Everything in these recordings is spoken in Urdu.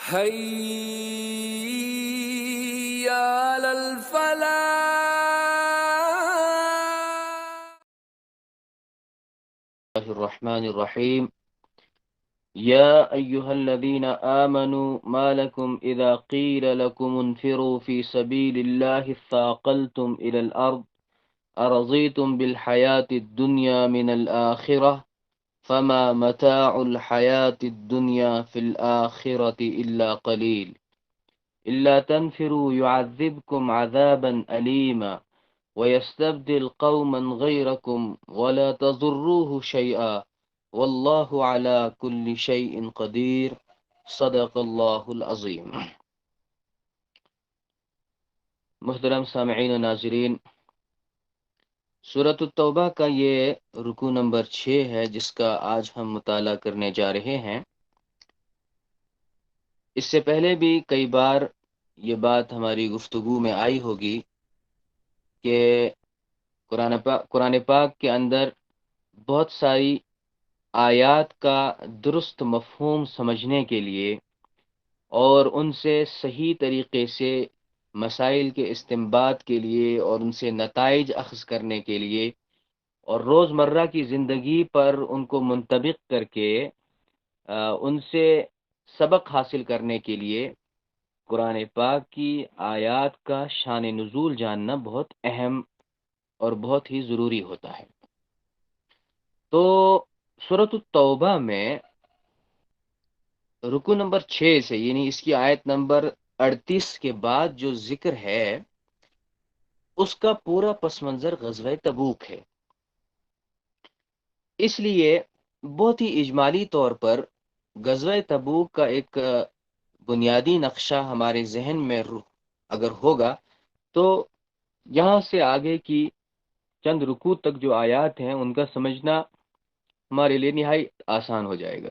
حي على الفلاح. الله الرحمن الرحيم. يا أيها الذين آمنوا ما لكم إذا قيل لكم انفروا في سبيل الله اثاقلتم إلى الأرض أرضيتم بالحياة الدنيا من الآخرة فما متاع الحياة الدنيا في الآخرة إلا قليل إلا تنفروا يعذبكم عذابا أليما ويستبدل قوما غيركم ولا تضروه شيئا والله على كل شيء قدیر. صدق اللہ العظیم. محترم سامعین و ناظرین، سورۃ التوبہ کا یہ رکوع نمبر 6 ہے جس کا آج ہم مطالعہ کرنے جا رہے ہیں. اس سے پہلے بھی کئی بار یہ بات ہماری گفتگو میں آئی ہوگی کہ قرآن پاک کے اندر بہت ساری آیات کا درست مفہوم سمجھنے کے لیے اور ان سے صحیح طریقے سے مسائل کے استنباط کے لیے اور ان سے نتائج اخذ کرنے کے لیے اور روزمرہ کی زندگی پر ان کو منطبق کر کے ان سے سبق حاصل کرنے کے لیے قرآن پاک کی آیات کا شان نزول جاننا بہت اہم اور بہت ہی ضروری ہوتا ہے. تو سورۃ التوبہ میں رکوع نمبر 6 سے یعنی اس کی آیت نمبر 38 کے بعد جو ذکر ہے اس کا پورا پس منظر غزوہ تبوک ہے. اس لیے بہت ہی اجمالی طور پر غزوہ تبوک کا ایک بنیادی نقشہ ہمارے ذہن میں اگر ہوگا تو یہاں سے آگے کی چند رکوع تک جو آیات ہیں ان کا سمجھنا ہمارے لیے نہایت آسان ہو جائے گا.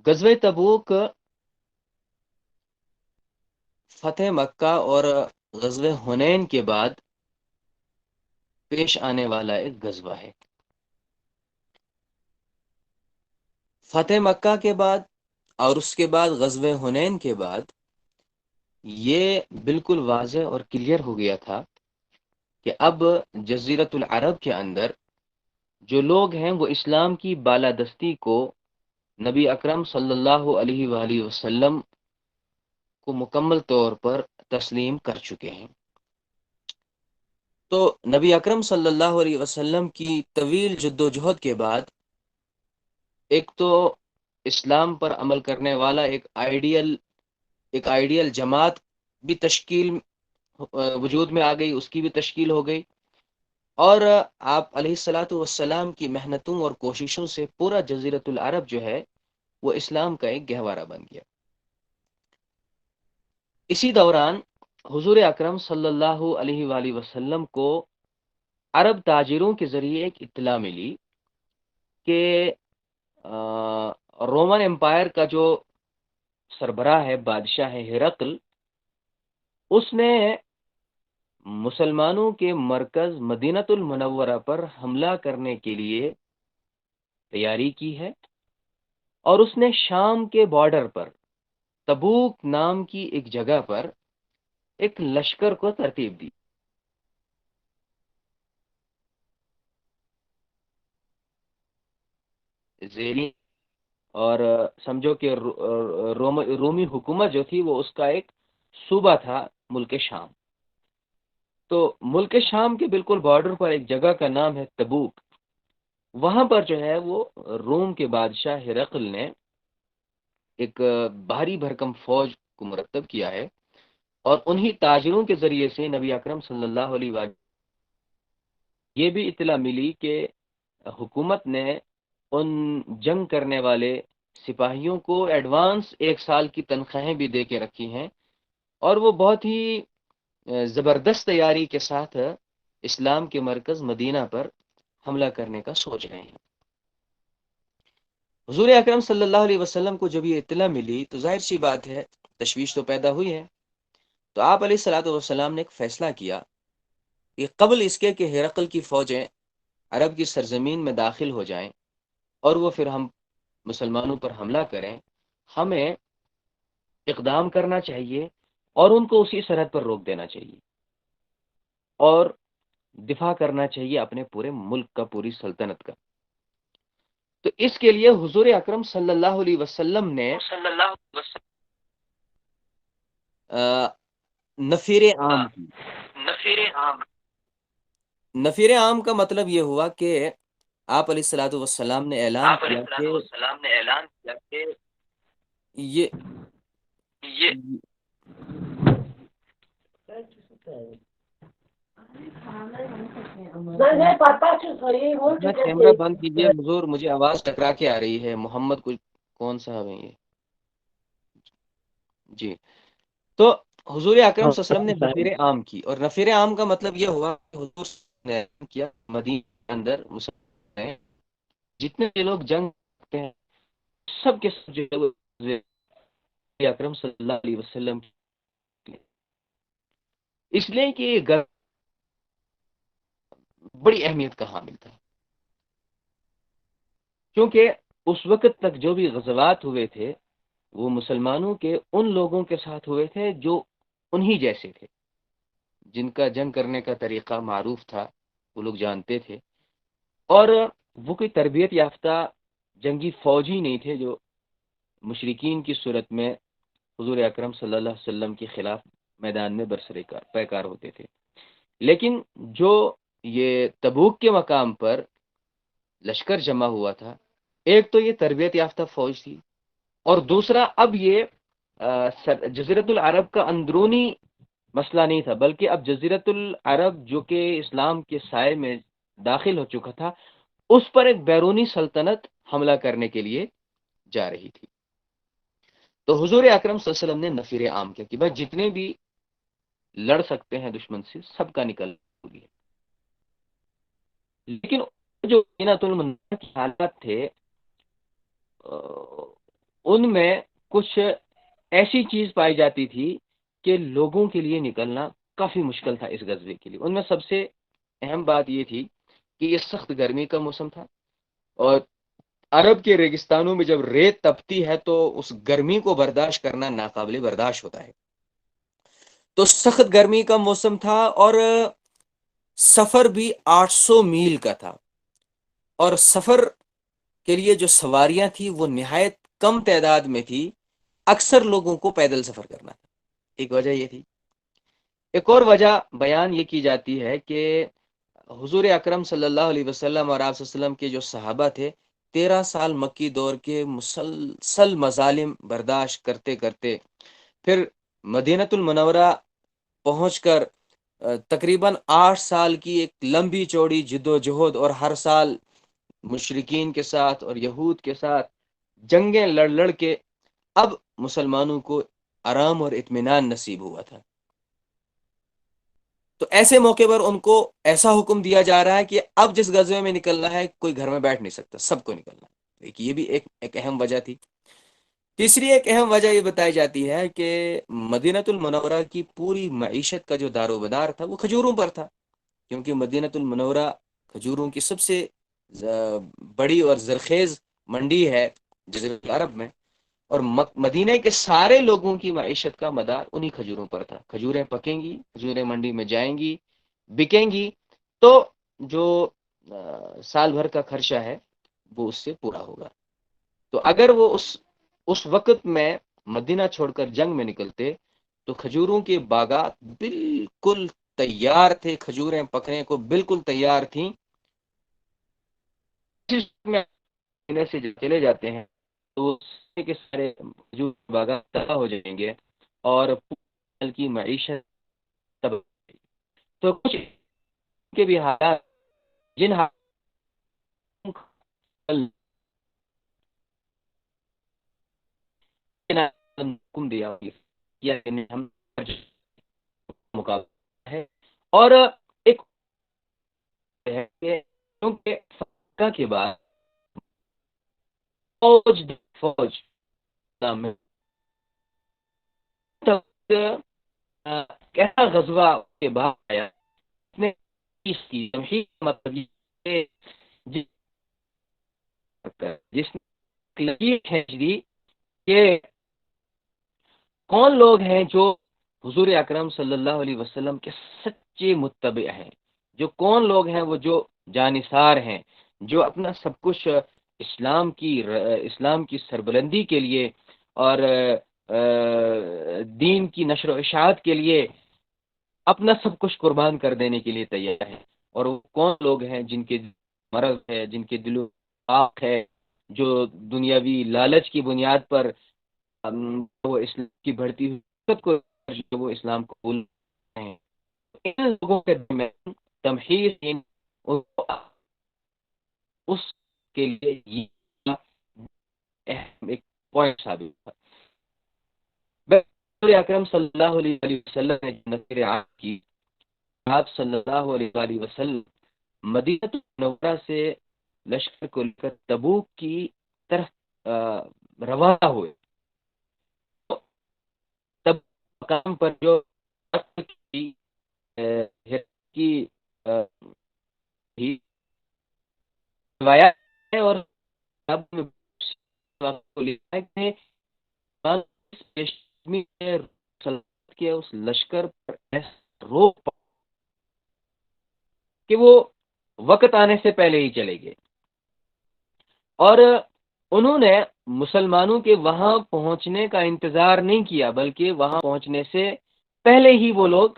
غزوہ تبوک فتح مکہ اور غزوہ حنین کے بعد پیش آنے والا ایک غزوہ ہے. فتح مکہ کے بعد اور اس کے بعد غزوہ حنین کے بعد یہ بالکل واضح اور کلیئر ہو گیا تھا کہ اب جزیرۃ العرب کے اندر جو لوگ ہیں وہ اسلام کی بالادستی کو نبی اکرم صلی اللہ علیہ وآلہ وسلم کو مکمل طور پر تسلیم کر چکے ہیں. تو نبی اکرم صلی اللہ علیہ وسلم کی طویل جد و جہد کے بعد ایک تو اسلام پر عمل کرنے والا ایک آئیڈیل جماعت بھی تشکیل وجود میں آ گئی، اس کی بھی تشکیل ہو گئی، اور آپ علیہ الصلاۃ والسلام کی محنتوں اور کوششوں سے پورا جزیرۃ العرب جو ہے وہ اسلام کا ایک گہوارہ بن گیا. اسی دوران حضور اکرم صلی اللہ علیہ وآلہ وسلم کو عرب تاجروں کے ذریعے ایک اطلاع ملی کہ رومن امپائر کا جو سربراہ ہے، بادشاہ ہے ہرقل، اس نے مسلمانوں کے مرکز مدینۃ المنورہ پر حملہ کرنے کے لیے تیاری کی ہے اور اس نے شام کے بارڈر پر تبوک نام کی ایک جگہ پر ایک لشکر کو ترتیب دی. زیری اور سمجھو کہ رومی حکومت جو تھی وہ اس کا ایک صوبہ تھا ملک شام. تو ملک شام کے بالکل بارڈر پر ایک جگہ کا نام ہے تبوک. وہاں پر جو ہے وہ روم کے بادشاہ ہرقل نے ایک بھاری بھرکم فوج کو مرتب کیا ہے اور انہی تاجروں کے ذریعے سے نبی اکرم صلی اللہ علیہ وآلہ یہ بھی اطلاع ملی کہ حکومت نے ان جنگ کرنے والے سپاہیوں کو ایڈوانس 1 سال کی تنخواہیں بھی دے کے رکھی ہیں اور وہ بہت ہی زبردست تیاری کے ساتھ اسلام کے مرکز مدینہ پر حملہ کرنے کا سوچ رہے ہیں. حضور اکرم صلی اللہ علیہ وسلم کو جب یہ اطلاع ملی تو ظاہر سی بات ہے تشویش تو پیدا ہوئی ہے. تو آپ علیہ الصلوۃ والسلام نے ایک فیصلہ کیا کہ قبل اس کے کہ ہرقل کی فوجیں عرب کی سرزمین میں داخل ہو جائیں اور وہ پھر ہم مسلمانوں پر حملہ کریں، ہمیں اقدام کرنا چاہیے اور ان کو اسی سرحد پر روک دینا چاہیے اور دفاع کرنا چاہیے اپنے پورے ملک کا، پوری سلطنت کا۔ تو اس کے لیے حضور اکرم صلی اللہ علیہ وسلم نے نفیر عام کی۔ نفیر عام کا مطلب یہ ہوا کہ آپ علیہ الصلوۃ والسلام نے اعلان کیا کہ یہ اپنا کیمرہ بند کیجیے حضور، مجھے آواز ٹکرا کے آ رہی ہے۔ محمد کون صاحب ہیں یہ؟ جی، تو حضور اکرم صلی اللہ علیہ وسلم نے نفیر عام کی، اور نفیر عام کا مطلب یہ ہوا کہ حضور نے اعلان کیا مدینہ کے اندر مسلمان ہیں، جتنے بھی لوگ جنگ کرتے ہیں سب کے سب جو ہے وہ حضور اکرم صلی اللہ علیہ وسلم کی، اس لیے کہ یہ بڑی اہمیت کا حامل تھا، کیونکہ اس وقت تک جو بھی غزوات ہوئے تھے وہ مسلمانوں کے ان لوگوں کے ساتھ ہوئے تھے جو انہی جیسے تھے، جن کا جنگ کرنے کا طریقہ معروف تھا، وہ لوگ جانتے تھے، اور وہ کوئی تربیت یافتہ جنگی فوجی نہیں تھے جو مشرکین کی صورت میں حضور اکرم صلی اللہ علیہ وسلم کے خلاف میدان میں برسر پیکار ہوتے تھے۔ لیکن جو یہ تبوک کے مقام پر لشکر جمع ہوا تھا، ایک تو یہ تربیت یافتہ فوج تھی، اور دوسرا اب یہ جزیرت العرب کا اندرونی مسئلہ نہیں تھا، بلکہ اب جزیرت العرب جو کہ اسلام کے سائے میں داخل ہو چکا تھا، اس پر ایک بیرونی سلطنت حملہ کرنے کے لیے جا رہی تھی۔ تو حضور اکرم صلی اللہ علیہ وسلم نے نفیر عام کیا کہ بھائی جتنے بھی لڑ سکتے ہیں دشمن سے سب کا نکل گیا۔ لیکن جو مدینۃ المنورہ کے حالات تھے ان میں کچھ ایسی چیز پائی جاتی تھی کہ لوگوں کے لیے نکلنا کافی مشکل تھا اس غزوے کے لیے۔ ان میں سب سے اہم بات یہ تھی کہ یہ سخت گرمی کا موسم تھا، اور عرب کے ریگستانوں میں جب ریت تپتی ہے تو اس گرمی کو برداشت کرنا ناقابل برداشت ہوتا ہے۔ تو سخت گرمی کا موسم تھا، اور سفر بھی 800 میل کا تھا، اور سفر کے لیے جو سواریاں تھیں وہ نہایت کم تعداد میں تھی، اکثر لوگوں کو پیدل سفر کرنا تھا۔ ایک وجہ یہ تھی۔ ایک اور وجہ بیان یہ کی جاتی ہے کہ حضور اکرم صلی اللہ علیہ وسلم اور آپ صلی اللہ علیہ وسلم کے جو صحابہ تھے 13 سال مکی دور کے مسلسل مظالم برداشت کرتے کرتے پھر مدینۃ المنورہ پہنچ کر تقریباً 8 سال کی ایک لمبی چوڑی جد و جہد، اور ہر سال مشرکین کے ساتھ اور یہود کے ساتھ جنگیں لڑ لڑ کے اب مسلمانوں کو آرام اور اطمینان نصیب ہوا تھا۔ تو ایسے موقع پر ان کو ایسا حکم دیا جا رہا ہے کہ اب جس غزوے میں نکلنا ہے کوئی گھر میں بیٹھ نہیں سکتا، سب کو نکلنا ہے۔ یہ بھی ایک اہم وجہ تھی۔ تیسری ایک اہم وجہ یہ بتائی جاتی ہے کہ مدینۃ المنورہ کی پوری معیشت کا جو دار و مدار تھا وہ کھجوروں پر تھا، کیونکہ مدینۃ المنورہ کھجوروں کی سب سے بڑی اور زرخیز منڈی ہے جزیرۃ العرب میں، اور مدینہ کے سارے لوگوں کی معیشت کا مدار انہی کھجوروں پر تھا۔ کھجوریں پکیں گی، کھجوریں منڈی میں جائیں گی، بکیں گی، تو جو سال بھر کا خرچہ ہے وہ اس سے پورا ہوگا۔ تو اگر وہ اس وقت میں مدینہ چھوڑ کر جنگ میں نکلتے تو کھجوروں کے باغات بالکل تیار تھے، کھجوریں پکنے کو بالکل تیار تھیں۔ مدینے سے جب چلے جاتے ہیں تو سارے کے سارے کھجور باغات تباہ ہو جائیں گے اور پورے کی معیشت تباہ ہو جائے گی۔ تو کچھ کے بھی حالات جن حکم دیا ہم مقابلہ ہے، اور ایک ہے کہ کیونکہ فقہ کے بعد فوج میں کیسا غزوہ کے بعد آیا، نے اس کی تمہید مطلب یہ جس نے لکیر کھینچ دی کہ کون لوگ ہیں جو حضور اکرم صلی اللہ علیہ وسلم کے سچے متبع ہیں، جو کون لوگ ہیں وہ جو جانثار ہیں، جو اپنا سب کچھ اسلام کی سربلندی کے لیے اور دین کی نشر و اشاعت کے لیے اپنا سب کچھ قربان کر دینے کے لیے تیار ہے، اور وہ کون لوگ ہیں جن کے مرض ہے، جن کے دل و پاک ہے، جو دنیاوی لالچ کی بنیاد پر وہ اسلام کی بڑھتی ہوئی طاقت کو جو وہ اسلام قبول ہیں، ان لوگوں کے درمیان تمحیص اس کے لیے یہ اہم ایک پوائنٹ ثابت ہوا۔ رسول اکرم صلی اللہ علیہ وسلم نے نصر عام کی، آپ صلی اللہ علیہ وآلہ وسلم مدینہ منورہ سے لشکر کو لے کر تبوک کی طرف روانہ ہوئے۔ تب مقام پر جو کی روایات ہے اور کے اس لشکر پر روک کہ وہ وقت آنے سے پہلے ہی چلے گئے، اور انہوں نے مسلمانوں کے وہاں پہنچنے کا انتظار نہیں کیا، بلکہ وہاں پہنچنے سے پہلے ہی وہ لوگ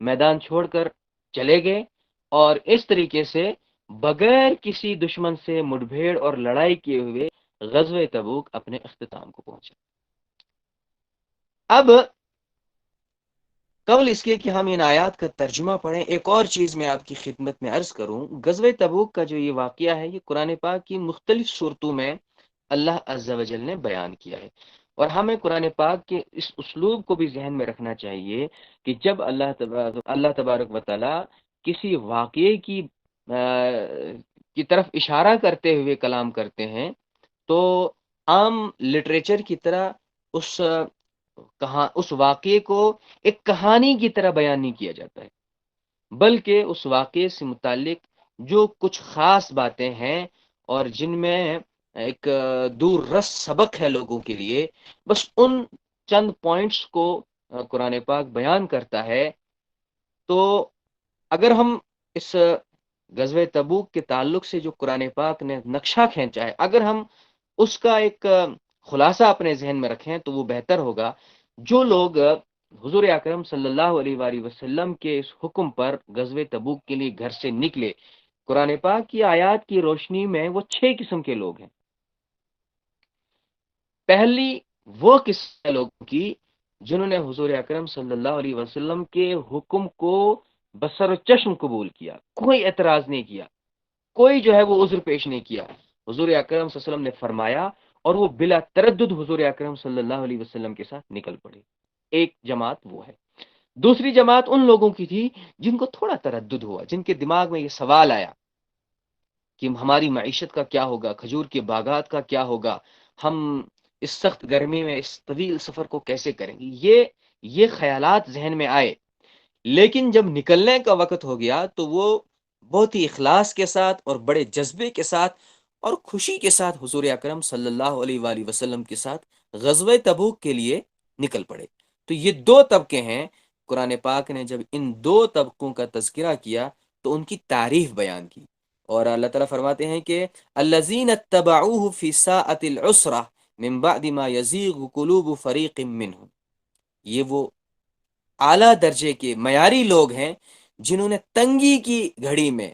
میدان چھوڑ کر چلے گئے، اور اس طریقے سے بغیر کسی دشمن سے مٹبھیڑ اور لڑائی کیے ہوئے غزوہ تبوک اپنے اختتام کو پہنچا۔ اب قبل اس کے کہ ہم ان آیات کا ترجمہ پڑھیں، ایک اور چیز میں آپ کی خدمت میں عرض کروں۔ غزوہ تبوک کا جو یہ واقعہ ہے، یہ قرآن پاک کی مختلف صورتوں میں اللہ عز و جل نے بیان کیا ہے، اور ہمیں قرآن پاک کے اس اسلوب کو بھی ذہن میں رکھنا چاہیے کہ جب اللہ تبارک و تعالی کسی واقعے کی طرف اشارہ کرتے ہوئے کلام کرتے ہیں تو عام لٹریچر کی طرح اس واقعے کو ایک کہانی کی طرح بیان نہیں کیا جاتا ہے، بلکہ اس واقعے سے متعلق جو کچھ خاص باتیں ہیں اور جن میں ایک دور رس سبق ہے لوگوں کے لیے، بس ان چند پوائنٹس کو قرآن پاک بیان کرتا ہے۔ تو اگر ہم اس غزوہ تبوک کے تعلق سے جو قرآن پاک نے نقشہ کھینچا ہے، اگر ہم اس کا ایک خلاصہ اپنے ذہن میں رکھیں تو وہ بہتر ہوگا۔ جو لوگ حضور اکرم صلی اللہ علیہ وآلہ وسلم کے اس حکم پر غزوہ تبوک کے لیے گھر سے نکلے، قرآن پاک کی آیات کی روشنی میں وہ 6 قسم کے لوگ ہیں۔ پہلی وہ قسم ہے لوگوں کی جنہوں نے حضور اکرم صلی اللہ علیہ وسلم کے حکم کو بسر و چشم قبول کیا، کوئی اعتراض نہیں کیا، کوئی جو ہے وہ عذر پیش نہیں کیا۔ حضور اکرم صلی اللہ علیہ وسلم نے فرمایا اور وہ بلا تردد حضور اکرم صلی اللہ علیہ وسلم کے ساتھ نکل پڑے۔ ایک جماعت وہ ہے۔ دوسری جماعت ان لوگوں کی تھی جن کو تھوڑا تردد ہوا، جن کے دماغ میں یہ سوال آیا کہ ہماری معیشت کا کیا ہوگا، کھجور کے باغات کا کیا ہوگا، ہم اس سخت گرمی میں اس طویل سفر کو کیسے کریں گے، یہ خیالات ذہن میں آئے۔ لیکن جب نکلنے کا وقت ہو گیا تو وہ بہت ہی اخلاص کے ساتھ اور بڑے جذبے کے ساتھ اور خوشی کے ساتھ حضور اکرم صلی اللہ علیہ وآلہ وسلم کے ساتھ غزوہ تبوک کے لیے نکل پڑے۔ تو یہ 2 طبقے ہیں۔ قرآن پاک نے جب ان 2 طبقوں کا تذکرہ کیا تو ان کی تعریف بیان کی، اور اللہ تعالیٰ فرماتے ہیں کہ الذین اتبعوہ فی ساعۃ العسرہ من بعد ما یزیغ قلوب فریق منہم، یہ وہ اعلیٰ درجے کے معیاری لوگ ہیں جنہوں نے تنگی کی گھڑی میں،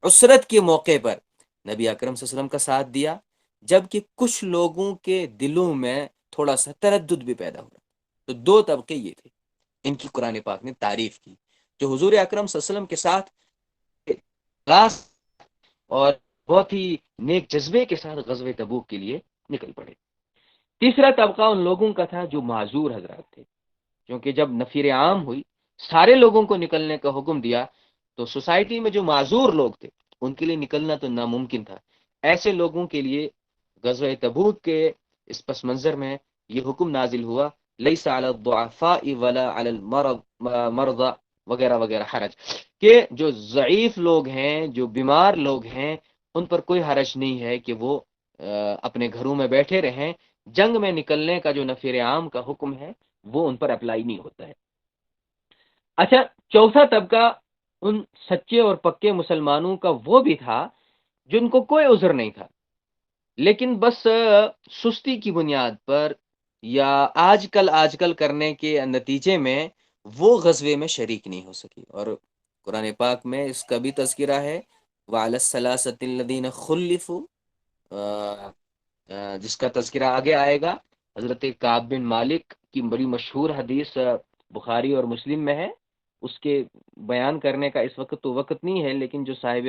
عسرت کے موقع پر نبی اکرم صلی اللہ علیہ وسلم کا ساتھ دیا، جبکہ کچھ لوگوں کے دلوں میں تھوڑا سا تردد بھی پیدا ہوا۔ تو 2 طبقے یہ تھے، ان کی قرآن پاک نے تعریف کی، جو حضور اکرم صلی اللہ علیہ وسلم کے ساتھ خاص اور بہت ہی نیک جذبے کے ساتھ غزوہ تبوک کے لیے نکل پڑے۔ تیسرا طبقہ ان لوگوں کا تھا جو معذور حضرات تھے، کیونکہ جب نفیر عام ہوئی، سارے لوگوں کو نکلنے کا حکم دیا، تو سوسائٹی میں جو معذور لوگ تھے ان کے لیے نکلنا تو ناممکن تھا۔ ایسے لوگوں کے لیے غزوہ تبوک کے اس پس منظر میں یہ حکم نازل ہوا، لیس علی الضعفاء ولا علی المرضى وغیرہ وغیرہ حرج، کہ جو ضعیف لوگ ہیں، جو بیمار لوگ ہیں، ان پر کوئی حرج نہیں ہے کہ وہ اپنے گھروں میں بیٹھے رہیں جنگ میں نکلنے کا جو نفیر عام کا حکم ہے وہ ان پر اپلائی نہیں ہوتا ہے۔ اچھا، چوتھا طبقہ ان سچے اور پکے مسلمانوں کا وہ بھی تھا جن کو کوئی عذر نہیں تھا، لیکن بس سستی کی بنیاد پر یا آج کل کرنے کے نتیجے میں وہ غزوے میں شریک نہیں ہو سکی، اور قرآن پاک میں اس کا بھی تذکرہ ہے، وَعَلَى الثَّلَاثَةِ الَّذِينَ خُلِّفُوا، جس کا تذکرہ آگے آئے گا۔ حضرت کعب بن مالک کی بڑی مشہور حدیث بخاری اور مسلم میں ہے، اس کے بیان کرنے کا اس وقت تو وقت نہیں ہے، لیکن جو صاحب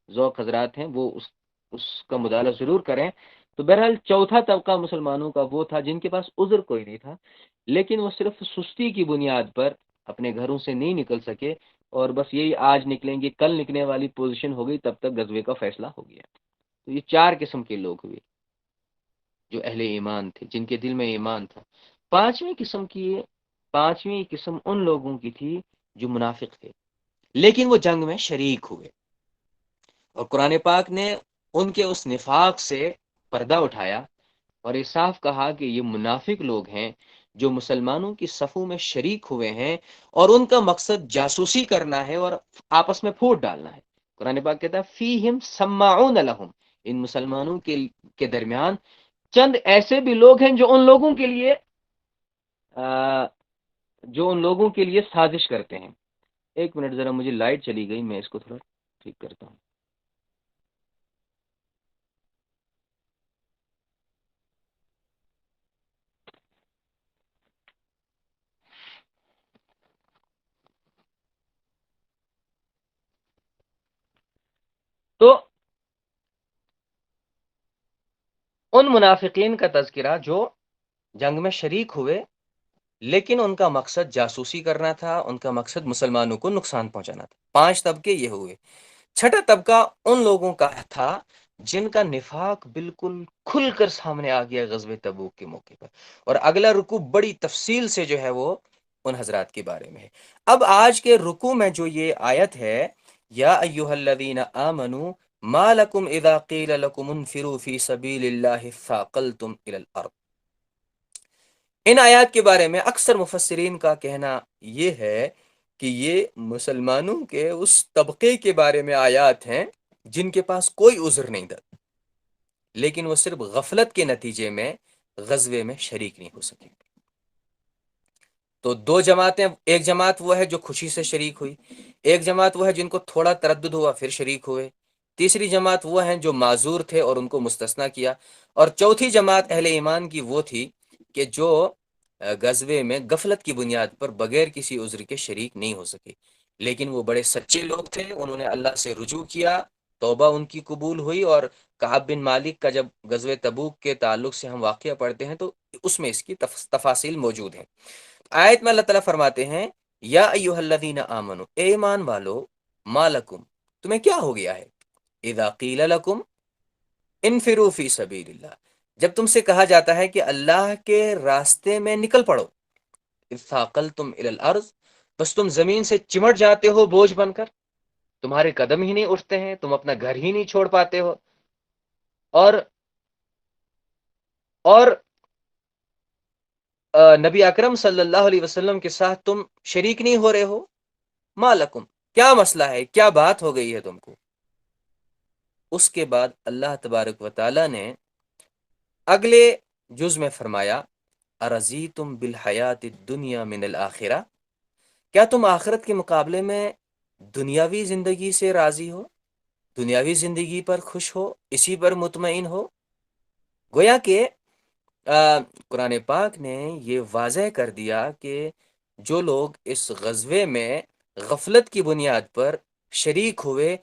ذوق حضرات ہیں وہ اس کا مطالعہ ضرور کریں۔ تو بہرحال چوتھا طبقہ مسلمانوں کا وہ تھا جن کے پاس عذر کوئی نہیں تھا، لیکن وہ صرف سستی کی بنیاد پر اپنے گھروں سے نہیں نکل سکے، اور بس یہی آج نکلیں گے کل نکلنے والی پوزیشن ہو گئی، تب تک غزوے کا فیصلہ ہو گیا۔ تو یہ چار قسم کے لوگ ہوئے جو اہل ایمان تھے، جن کے دل میں ایمان تھا۔ پانچویں قسم ان لوگوں کی تھی جو منافق تھے، لیکن وہ جنگ میں شریک ہوئے، اور قرآن پاک نے ان کے اس نفاق سے پردہ اٹھایا اور یہ صاف کہا کہ یہ منافق لوگ ہیں جو مسلمانوں کی صفوں میں شریک ہوئے ہیں، اور ان کا مقصد جاسوسی کرنا ہے اور آپس میں پھوٹ ڈالنا ہے۔ قرآن پاک کہتا ہے فیہم سماعون لہم، ان مسلمانوں کے درمیان چند ایسے بھی لوگ ہیں جو ان لوگوں کے لیے سازش کرتے ہیں۔ ایک منٹ ذرا، مجھے لائٹ چلی گئی، میں اس کو تھوڑا ٹھیک کرتا ہوں۔ تو ان منافقین کا تذکرہ جو جنگ میں شریک ہوئے لیکن ان کا مقصد جاسوسی کرنا تھا، ان کا مقصد مسلمانوں کو نقصان پہنچانا تھا۔ 5 طبقے یہ ہوئے۔ چھٹا طبقہ ان لوگوں کا تھا جن کا نفاق بالکل کھل کر سامنے آ گیا غزوہ تبوک کے موقع پر، اور اگلا رکوع بڑی تفصیل سے جو ہے وہ ان حضرات کے بارے میں ہے۔ اب آج کے رکوع میں جو یہ آیت ہے، یا ایھا الذین آمنوا ما لکم اذا قیل لکم انفروا فی سبیل اللہ ثاقلتم الی الارض، ان آیات کے بارے میں اکثر مفسرین کا کہنا یہ ہے کہ یہ مسلمانوں کے اس طبقے کے بارے میں آیات ہیں جن کے پاس کوئی عذر نہیں تھا، لیکن وہ صرف غفلت کے نتیجے میں غزوے میں شریک نہیں ہو سکے۔ تو 2 جماعتیں، ایک جماعت وہ ہے جو خوشی سے شریک ہوئی، ایک جماعت وہ ہے جن کو تھوڑا تردد ہوا پھر شریک ہوئے، تیسری جماعت وہ ہیں جو معذور تھے اور ان کو مستثنیٰ کیا، اور چوتھی جماعت اہل ایمان کی وہ تھی کہ جو غزوے میں غفلت کی بنیاد پر بغیر کسی عذر کے شریک نہیں ہو سکے، لیکن وہ بڑے سچے لوگ تھے، انہوں نے اللہ سے رجوع کیا، توبہ ان کی قبول ہوئی، اور کعب بن مالک کا جب غزوہ تبوک کے تعلق سے ہم واقعہ پڑھتے ہیں تو اس میں اس کی تفاصیل موجود ہیں۔ آیت میں اللہ تعالیٰ فرماتے ہیں یا ایھا الذین آمنو، اے ایمان والو، ما لکم، تمہیں کیا ہو گیا ہے، اذا قیل لکم انفروا فی سبیل اللہ، جب تم سے کہا جاتا ہے کہ اللہ کے راستے میں نکل پڑو، اذ ثاقلتم الی الارض، بس تم زمین سے چمٹ جاتے ہو بوجھ بن کر، تمہارے قدم ہی نہیں اٹھتے ہیں، تم اپنا گھر ہی نہیں چھوڑ پاتے ہو، اور اور نبی اکرم صلی اللہ علیہ وسلم کے ساتھ تم شریک نہیں ہو رہے ہو، ما لکم، کیا مسئلہ ہے، کیا بات ہو گئی ہے تم کو۔ اس کے بعد اللہ تبارک و تعالی نے اگلے جز میں فرمایا ارضیتم بالحیات الدنیا من الآخرہ، کیا تم آخرت کے مقابلے میں دنیاوی زندگی سے راضی ہو، دنیاوی زندگی پر خوش ہو، اسی پر مطمئن ہو۔ گویا کہ قرآن پاک نے یہ واضح کر دیا کہ جو لوگ اس غزوے میں غفلت کی بنیاد پر شریک ہوئے،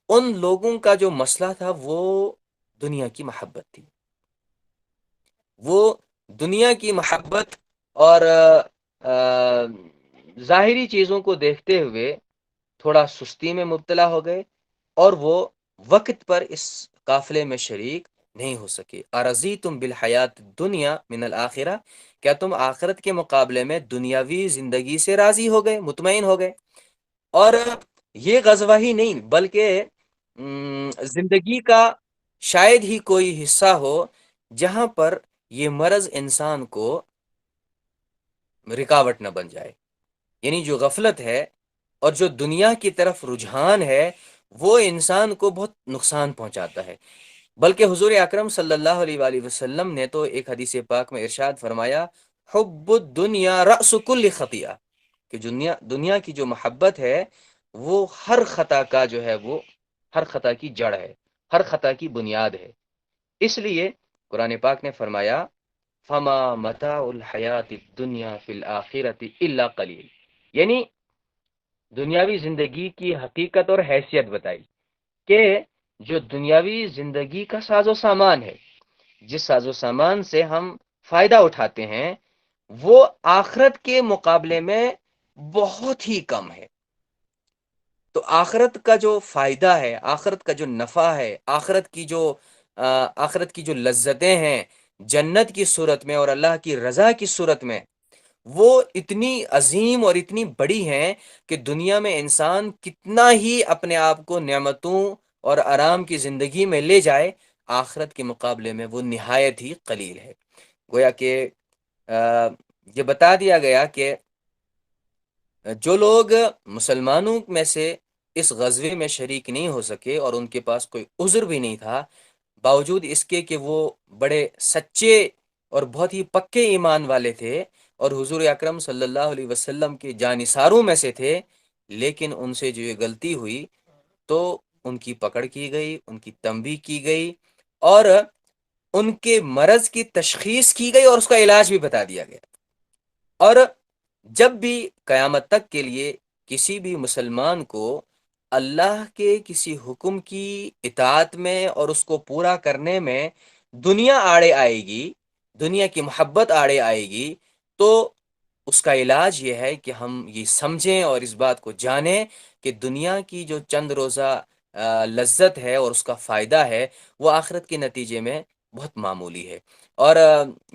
ان لوگوں کا جو مسئلہ تھا وہ دنیا کی محبت تھی، وہ دنیا کی محبت اور ظاہری چیزوں کو دیکھتے ہوئے تھوڑا سستی میں مبتلا ہو گئے، اور وہ وقت پر اس قافلے میں شریک نہیں ہو سکے۔ ارضیتم بالحیات الدنیا من الآخرہ، کیا تم آخرت کے مقابلے میں دنیاوی زندگی سے راضی ہو گئے، مطمئن ہو گئے۔ اور یہ غزوہ ہی نہیں بلکہ زندگی کا شاید ہی کوئی حصہ ہو جہاں پر یہ مرض انسان کو رکاوٹ نہ بن جائے. یعنی جو غفلت ہے اور جو دنیا کی طرف رجحان ہے وہ انسان کو بہت نقصان پہنچاتا ہے. بلکہ حضور اکرم صلی اللہ علیہ وآلہ وسلم نے تو ایک حدیث پاک میں ارشاد فرمایا حب الدنیا رأس کل خطیئہ، کہ دنیا کی جو محبت ہے وہ ہر خطا کا جو ہے وہ ہر خطا کی جڑ ہے، ہر خطا کی بنیاد ہے. اس لیے قرآن پاک نے فرمایا فما متاع الحیات الدنیا فی الآخرۃ الا قلیل، یعنی دنیاوی زندگی کی حقیقت اور حیثیت بتائی کہ جو دنیاوی زندگی کا ساز و سامان ہے، جس ساز و سامان سے ہم فائدہ اٹھاتے ہیں، وہ آخرت کے مقابلے میں بہت ہی کم ہے. تو آخرت کا جو فائدہ ہے، آخرت کا جو نفع ہے، آخرت کی جو لذتیں ہیں جنت کی صورت میں اور اللہ کی رضا کی صورت میں، وہ اتنی عظیم اور اتنی بڑی ہیں کہ دنیا میں انسان کتنا ہی اپنے آپ کو نعمتوں اور آرام کی زندگی میں لے جائے، آخرت کے مقابلے میں وہ نہایت ہی قلیل ہے. گویا کہ یہ بتا دیا گیا کہ جو لوگ مسلمانوں میں سے اس غزوے میں شریک نہیں ہو سکے اور ان کے پاس کوئی عذر بھی نہیں تھا، باوجود اس کے کہ وہ بڑے سچے اور بہت ہی پکے ایمان والے تھے اور حضور اکرم صلی اللہ علیہ وسلم کے جانثاروں میں سے تھے، لیکن ان سے جو یہ غلطی ہوئی تو ان کی پکڑ کی گئی، ان کی تنبیہ کی گئی اور ان کے مرض کی تشخیص کی گئی اور اس کا علاج بھی بتا دیا گیا. اور جب بھی قیامت تک کے لیے کسی بھی مسلمان کو اللہ کے کسی حکم کی اطاعت میں اور اس کو پورا کرنے میں دنیا آڑے آئے گی، دنیا کی محبت آڑے آئے گی، تو اس کا علاج یہ ہے کہ ہم یہ سمجھیں اور اس بات کو جانیں کہ دنیا کی جو چند روزہ لذت ہے اور اس کا فائدہ ہے وہ آخرت کے نتیجے میں بہت معمولی ہے. اور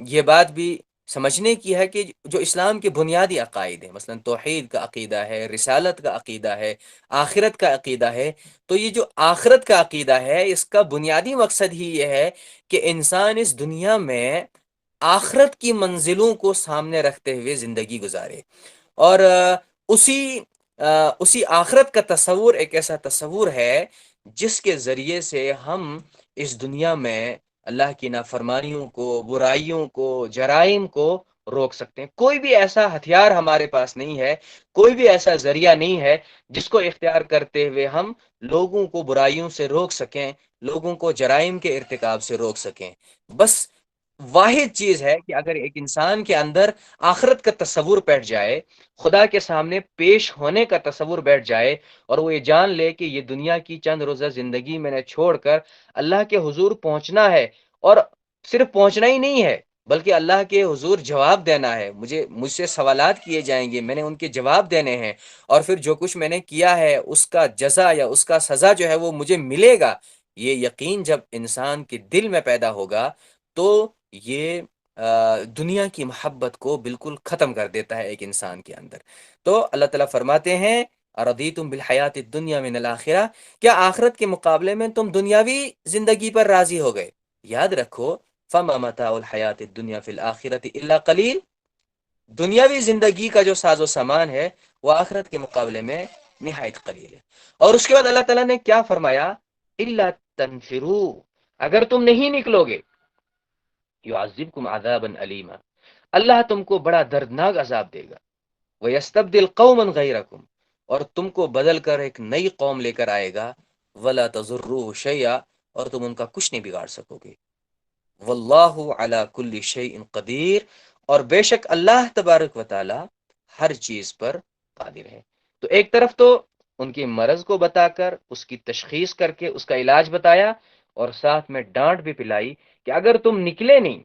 یہ بات بھی سمجھنے کی ہے کہ جو اسلام کے بنیادی عقائد ہیں، مثلا توحید کا عقیدہ ہے، رسالت کا عقیدہ ہے، آخرت کا عقیدہ ہے، تو یہ جو آخرت کا عقیدہ ہے اس کا بنیادی مقصد ہی یہ ہے کہ انسان اس دنیا میں آخرت کی منزلوں کو سامنے رکھتے ہوئے زندگی گزارے. اور اسی آخرت کا تصور ایک ایسا تصور ہے جس کے ذریعے سے ہم اس دنیا میں اللہ کی نافرمانیوں کو، برائیوں کو، جرائم کو روک سکتے ہیں. کوئی بھی ایسا ہتھیار ہمارے پاس نہیں ہے، کوئی بھی ایسا ذریعہ نہیں ہے جس کو اختیار کرتے ہوئے ہم لوگوں کو برائیوں سے روک سکیں، لوگوں کو جرائم کے ارتکاب سے روک سکیں. بس واحد چیز ہے کہ اگر ایک انسان کے اندر آخرت کا تصور بیٹھ جائے، خدا کے سامنے پیش ہونے کا تصور بیٹھ جائے اور وہ یہ جان لے کہ یہ دنیا کی چند روزہ زندگی میں نے چھوڑ کر اللہ کے حضور پہنچنا ہے، اور صرف پہنچنا ہی نہیں ہے بلکہ اللہ کے حضور جواب دینا ہے. مجھ سے سوالات کیے جائیں گے، میں نے ان کے جواب دینے ہیں، اور پھر جو کچھ میں نے کیا ہے اس کا جزا یا اس کا سزا جو ہے وہ مجھے ملے گا. یہ یقین جب انسان کے دل میں پیدا ہوگا تو یہ دنیا کی محبت کو بالکل ختم کر دیتا ہے ایک انسان کے اندر. تو اللہ تعالیٰ فرماتے ہیں اردیتم بالحیات الدنیا من الآخرہ، کیا آخرت کے مقابلے میں تم دنیاوی زندگی پر راضی ہو گئے؟ یاد رکھو فما متاع الحیات الدنیا فی الآخرۃ الا قلیل، دنیاوی زندگی کا جو ساز و سامان ہے وہ آخرت کے مقابلے میں نہایت قلیل ہے. اور اس کے بعد اللہ تعالیٰ نے کیا فرمایا الا تنفروا، اگر تم نہیں نکلو گے یعذبکم عذابا علیما، اللہ تم کو بڑا دردناک عذاب دے گا. وَيَسْتَبْدِلْ قَوْمًا غَيْرَكُمْ، اور تم کو بدل کر ایک نئی قوم لے کر آئے گا. وَلَا تَضُرُّوهُ شَيْئًا، اور تم ان کا کچھ نہیں بگاڑ سکو گے. وَاللَّهُ عَلَى كُلِّ شَيْءٍ قَدِيرٌ، اور بے شک اللہ تبارک و تعالی ہر چیز پر قادر ہے. تو ایک طرف تو ان کے مرض کو بتا کر اس کی تشخیص کر کے اس کا علاج بتایا، اور ساتھ میں ڈانٹ بھی پلائی کہ اگر تم نکلے نہیں،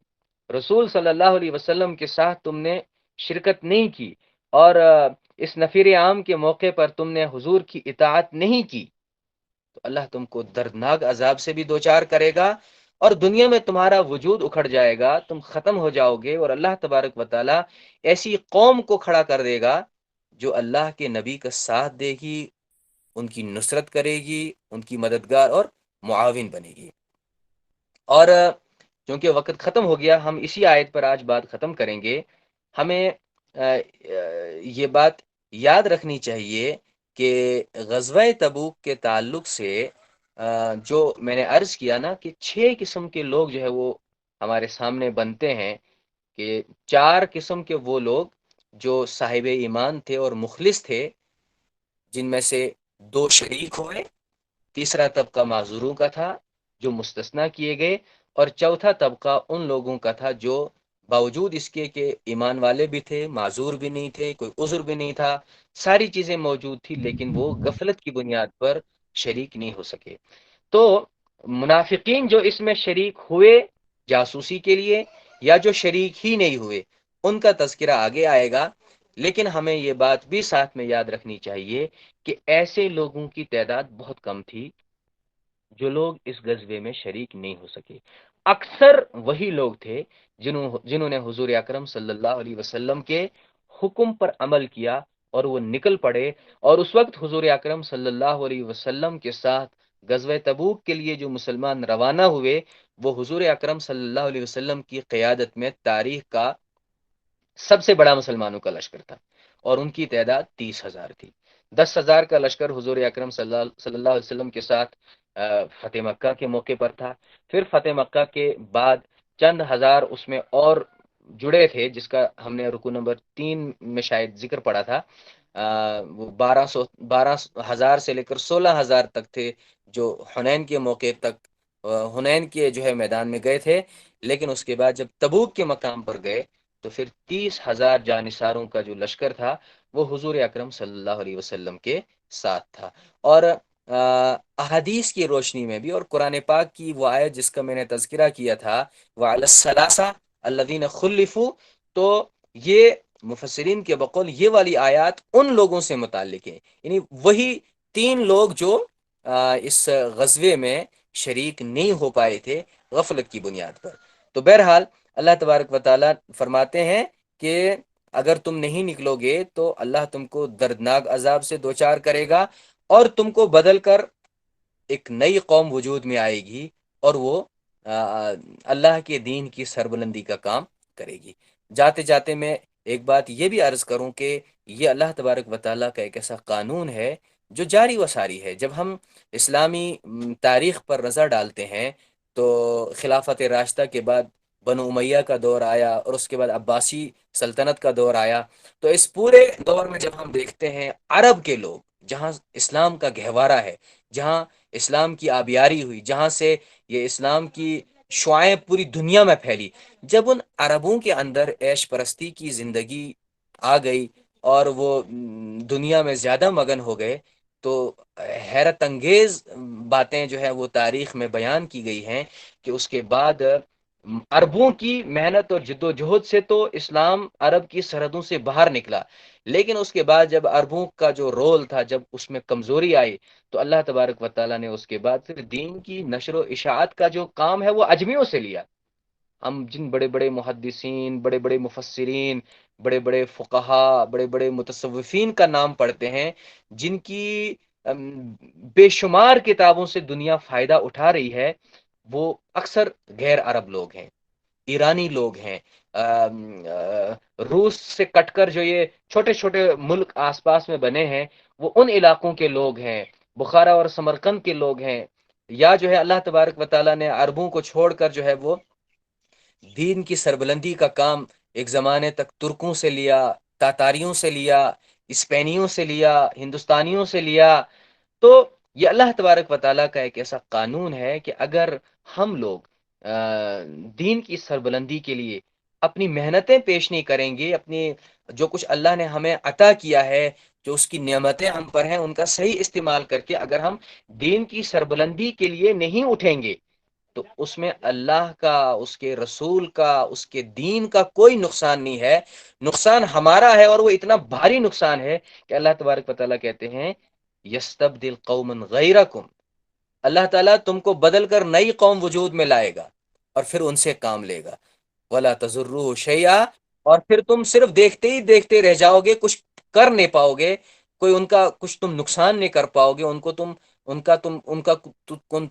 رسول صلی اللہ علیہ وسلم کے ساتھ تم نے شرکت نہیں کی اور اس نفیر عام کے موقع پر تم نے حضور کی اطاعت نہیں کی، تو اللہ تم کو دردناک عذاب سے بھی دوچار کرے گا اور دنیا میں تمہارا وجود اکھڑ جائے گا، تم ختم ہو جاؤ گے، اور اللہ تبارک و تعالی ایسی قوم کو کھڑا کر دے گا جو اللہ کے نبی کا ساتھ دے گی، ان کی نصرت کرے گی، ان کی مددگار اور معاون بنے گی. اور کیونکہ وقت ختم ہو گیا، ہم اسی آیت پر آج بات ختم کریں گے۔ ہمیں یہ بات یاد رکھنی چاہیے کہ غزوہ تبوک کے تعلق سے جو میں نے عرض کیا نا کہ 6 قسم کے لوگ جو ہے وہ ہمارے سامنے بنتے ہیں، کہ 4 قسم کے وہ لوگ جو صاحب ایمان تھے اور مخلص تھے، جن میں سے 2 شریک ہوئے، تیسرا طبقہ معذوروں کا تھا جو مستثنی کیے گئے، اور چوتھا طبقہ ان لوگوں کا تھا جو باوجود اس کے کہ ایمان والے بھی تھے، معذور بھی نہیں تھے، کوئی عذر بھی نہیں تھا، ساری چیزیں موجود تھی، لیکن وہ غفلت کی بنیاد پر شریک نہیں ہو سکے۔ تو منافقین جو اس میں شریک ہوئے جاسوسی کے لیے، یا جو شریک ہی نہیں ہوئے، ان کا تذکرہ آگے آئے گا۔ لیکن ہمیں یہ بات بھی ساتھ میں یاد رکھنی چاہیے کہ ایسے لوگوں کی تعداد بہت کم تھی جو لوگ اس غزوے میں شریک نہیں ہو سکے۔ اکثر وہی لوگ تھے جنہوں نے حضور اکرم صلی اللہ علیہ وسلم کے حکم پر عمل کیا اور وہ نکل پڑے، اور اس وقت حضور اکرم صلی اللہ علیہ وسلم کے ساتھ غزوہ تبوک کے لیے جو مسلمان روانہ ہوئے، وہ حضور اکرم صلی اللہ علیہ وسلم کی قیادت میں تاریخ کا سب سے بڑا مسلمانوں کا لشکر تھا، اور ان کی تعداد 30,000 تھی۔ 10,000 کا لشکر حضور اکرم صلی اللہ علیہ وسلم کے ساتھ فتح مکہ کے موقع پر تھا۔ پھر فتح مکہ کے بعد چند ہزار اس میں اور جڑے تھے، جس کا ہم نے رکو نمبر 3 میں شاید ذکر پڑا تھا۔ وہ 12,000 سے لے کر 16,000 تک تھے جو حنین کے موقع تک حنین کے جو ہے میدان میں گئے تھے، لیکن اس کے بعد جب تبوک کے مقام پر گئے تو پھر 30,000 جانثاروں کا جو لشکر تھا وہ حضور اکرم صلی اللہ علیہ وسلم کے ساتھ تھا۔ اور احادیث کی روشنی میں بھی، اور قرآن پاک کی وہ آیت جس کا میں نے تذکرہ کیا تھا، وَعَلَى الثَّلَاثَةِ الَّذِينَ خُلِّفُوا، تو یہ مفسرین کے بقول یہ والی آیات ان لوگوں سے متعلق ہیں، یعنی وہی 3 لوگ جو اس غزوے میں شریک نہیں ہو پائے تھے غفلت کی بنیاد پر۔ تو بہرحال اللہ تبارک و تعالی فرماتے ہیں کہ اگر تم نہیں نکلو گے تو اللہ تم کو دردناک عذاب سے دوچار کرے گا، اور تم کو بدل کر ایک نئی قوم وجود میں آئے گی، اور وہ اللہ کے دین کی سربلندی کا کام کرے گی۔ جاتے جاتے میں ایک بات یہ بھی عرض کروں کہ یہ اللہ تبارک و تعالیٰ کا ایک ایسا قانون ہے جو جاری و ساری ہے۔ جب ہم اسلامی تاریخ پر نظر ڈالتے ہیں تو خلافت راشدہ کے بعد بنو امیہ کا دور آیا، اور اس کے بعد عباسی سلطنت کا دور آیا۔ تو اس پورے دور میں جب ہم دیکھتے ہیں عرب کے لوگ، جہاں اسلام کا گہوارہ ہے، جہاں اسلام کی آبیاری ہوئی، جہاں سے یہ اسلام کی شعائیں پوری دنیا میں پھیلی، جب ان عربوں کے اندر عیش پرستی کی زندگی آ گئی اور وہ دنیا میں زیادہ مگن ہو گئے، تو حیرت انگیز باتیں جو ہے وہ تاریخ میں بیان کی گئی ہیں کہ اس کے بعد عربوں کی محنت اور جد و جہد سے تو اسلام عرب کی سرحدوں سے باہر نکلا، لیکن اس کے بعد جب عربوں کا جو رول تھا، جب اس میں کمزوری آئی، تو اللہ تبارک و تعالیٰ نے اس کے بعد پھر دین کی نشر و اشاعت کا جو کام ہے وہ اجمیوں سے لیا۔ ہم جن بڑے بڑے محدثین، بڑے بڑے مفسرین، بڑے بڑے فقہا، بڑے بڑے متصوفین کا نام پڑھتے ہیں، جن کی بے شمار کتابوں سے دنیا فائدہ اٹھا رہی ہے، وہ اکثر غیر عرب لوگ ہیں، ایرانی لوگ ہیں، روس سے کٹ کر جو یہ چھوٹے چھوٹے ملک آس پاس میں بنے ہیں، وہ ان علاقوں کے لوگ ہیں، بخارا اور سمرقند کے لوگ ہیں، یا جو ہے اللہ تبارک و تعالیٰ نے عربوں کو چھوڑ کر جو ہے وہ دین کی سربلندی کا کام ایک زمانے تک ترکوں سے لیا، تاتاریوں سے لیا، اسپینیوں سے لیا، ہندوستانیوں سے لیا۔ تو یہ اللہ تبارک و تعالیٰ کا ایک ایسا قانون ہے کہ اگر ہم لوگ دین کی سربلندی کے لیے اپنی محنتیں پیش نہیں کریں گے، اپنی جو کچھ اللہ نے ہمیں عطا کیا ہے، جو اس کی نعمتیں ہم پر ہیں، ان کا صحیح استعمال کر کے اگر ہم دین کی سربلندی کے لیے نہیں اٹھیں گے، تو اس میں اللہ کا، اس کے رسول کا، اس کے دین کا کوئی نقصان نہیں ہے، نقصان ہمارا ہے، اور وہ اتنا بھاری نقصان ہے کہ اللہ تبارک و تعالیٰ کہتے ہیں یستبدل قوما غیرکم، اللہ تعالیٰ تم کو بدل کر نئی قوم وجود میں لائے گا اور پھر ان سے کام لے گا، ولا تضروا شیئا، اور پھر تم صرف دیکھتے ہی دیکھتے رہ جاؤ گے، کچھ کر نہیں پاؤ گے، کوئی ان کا کچھ تم نقصان نہیں کر پاؤ گے، ان کا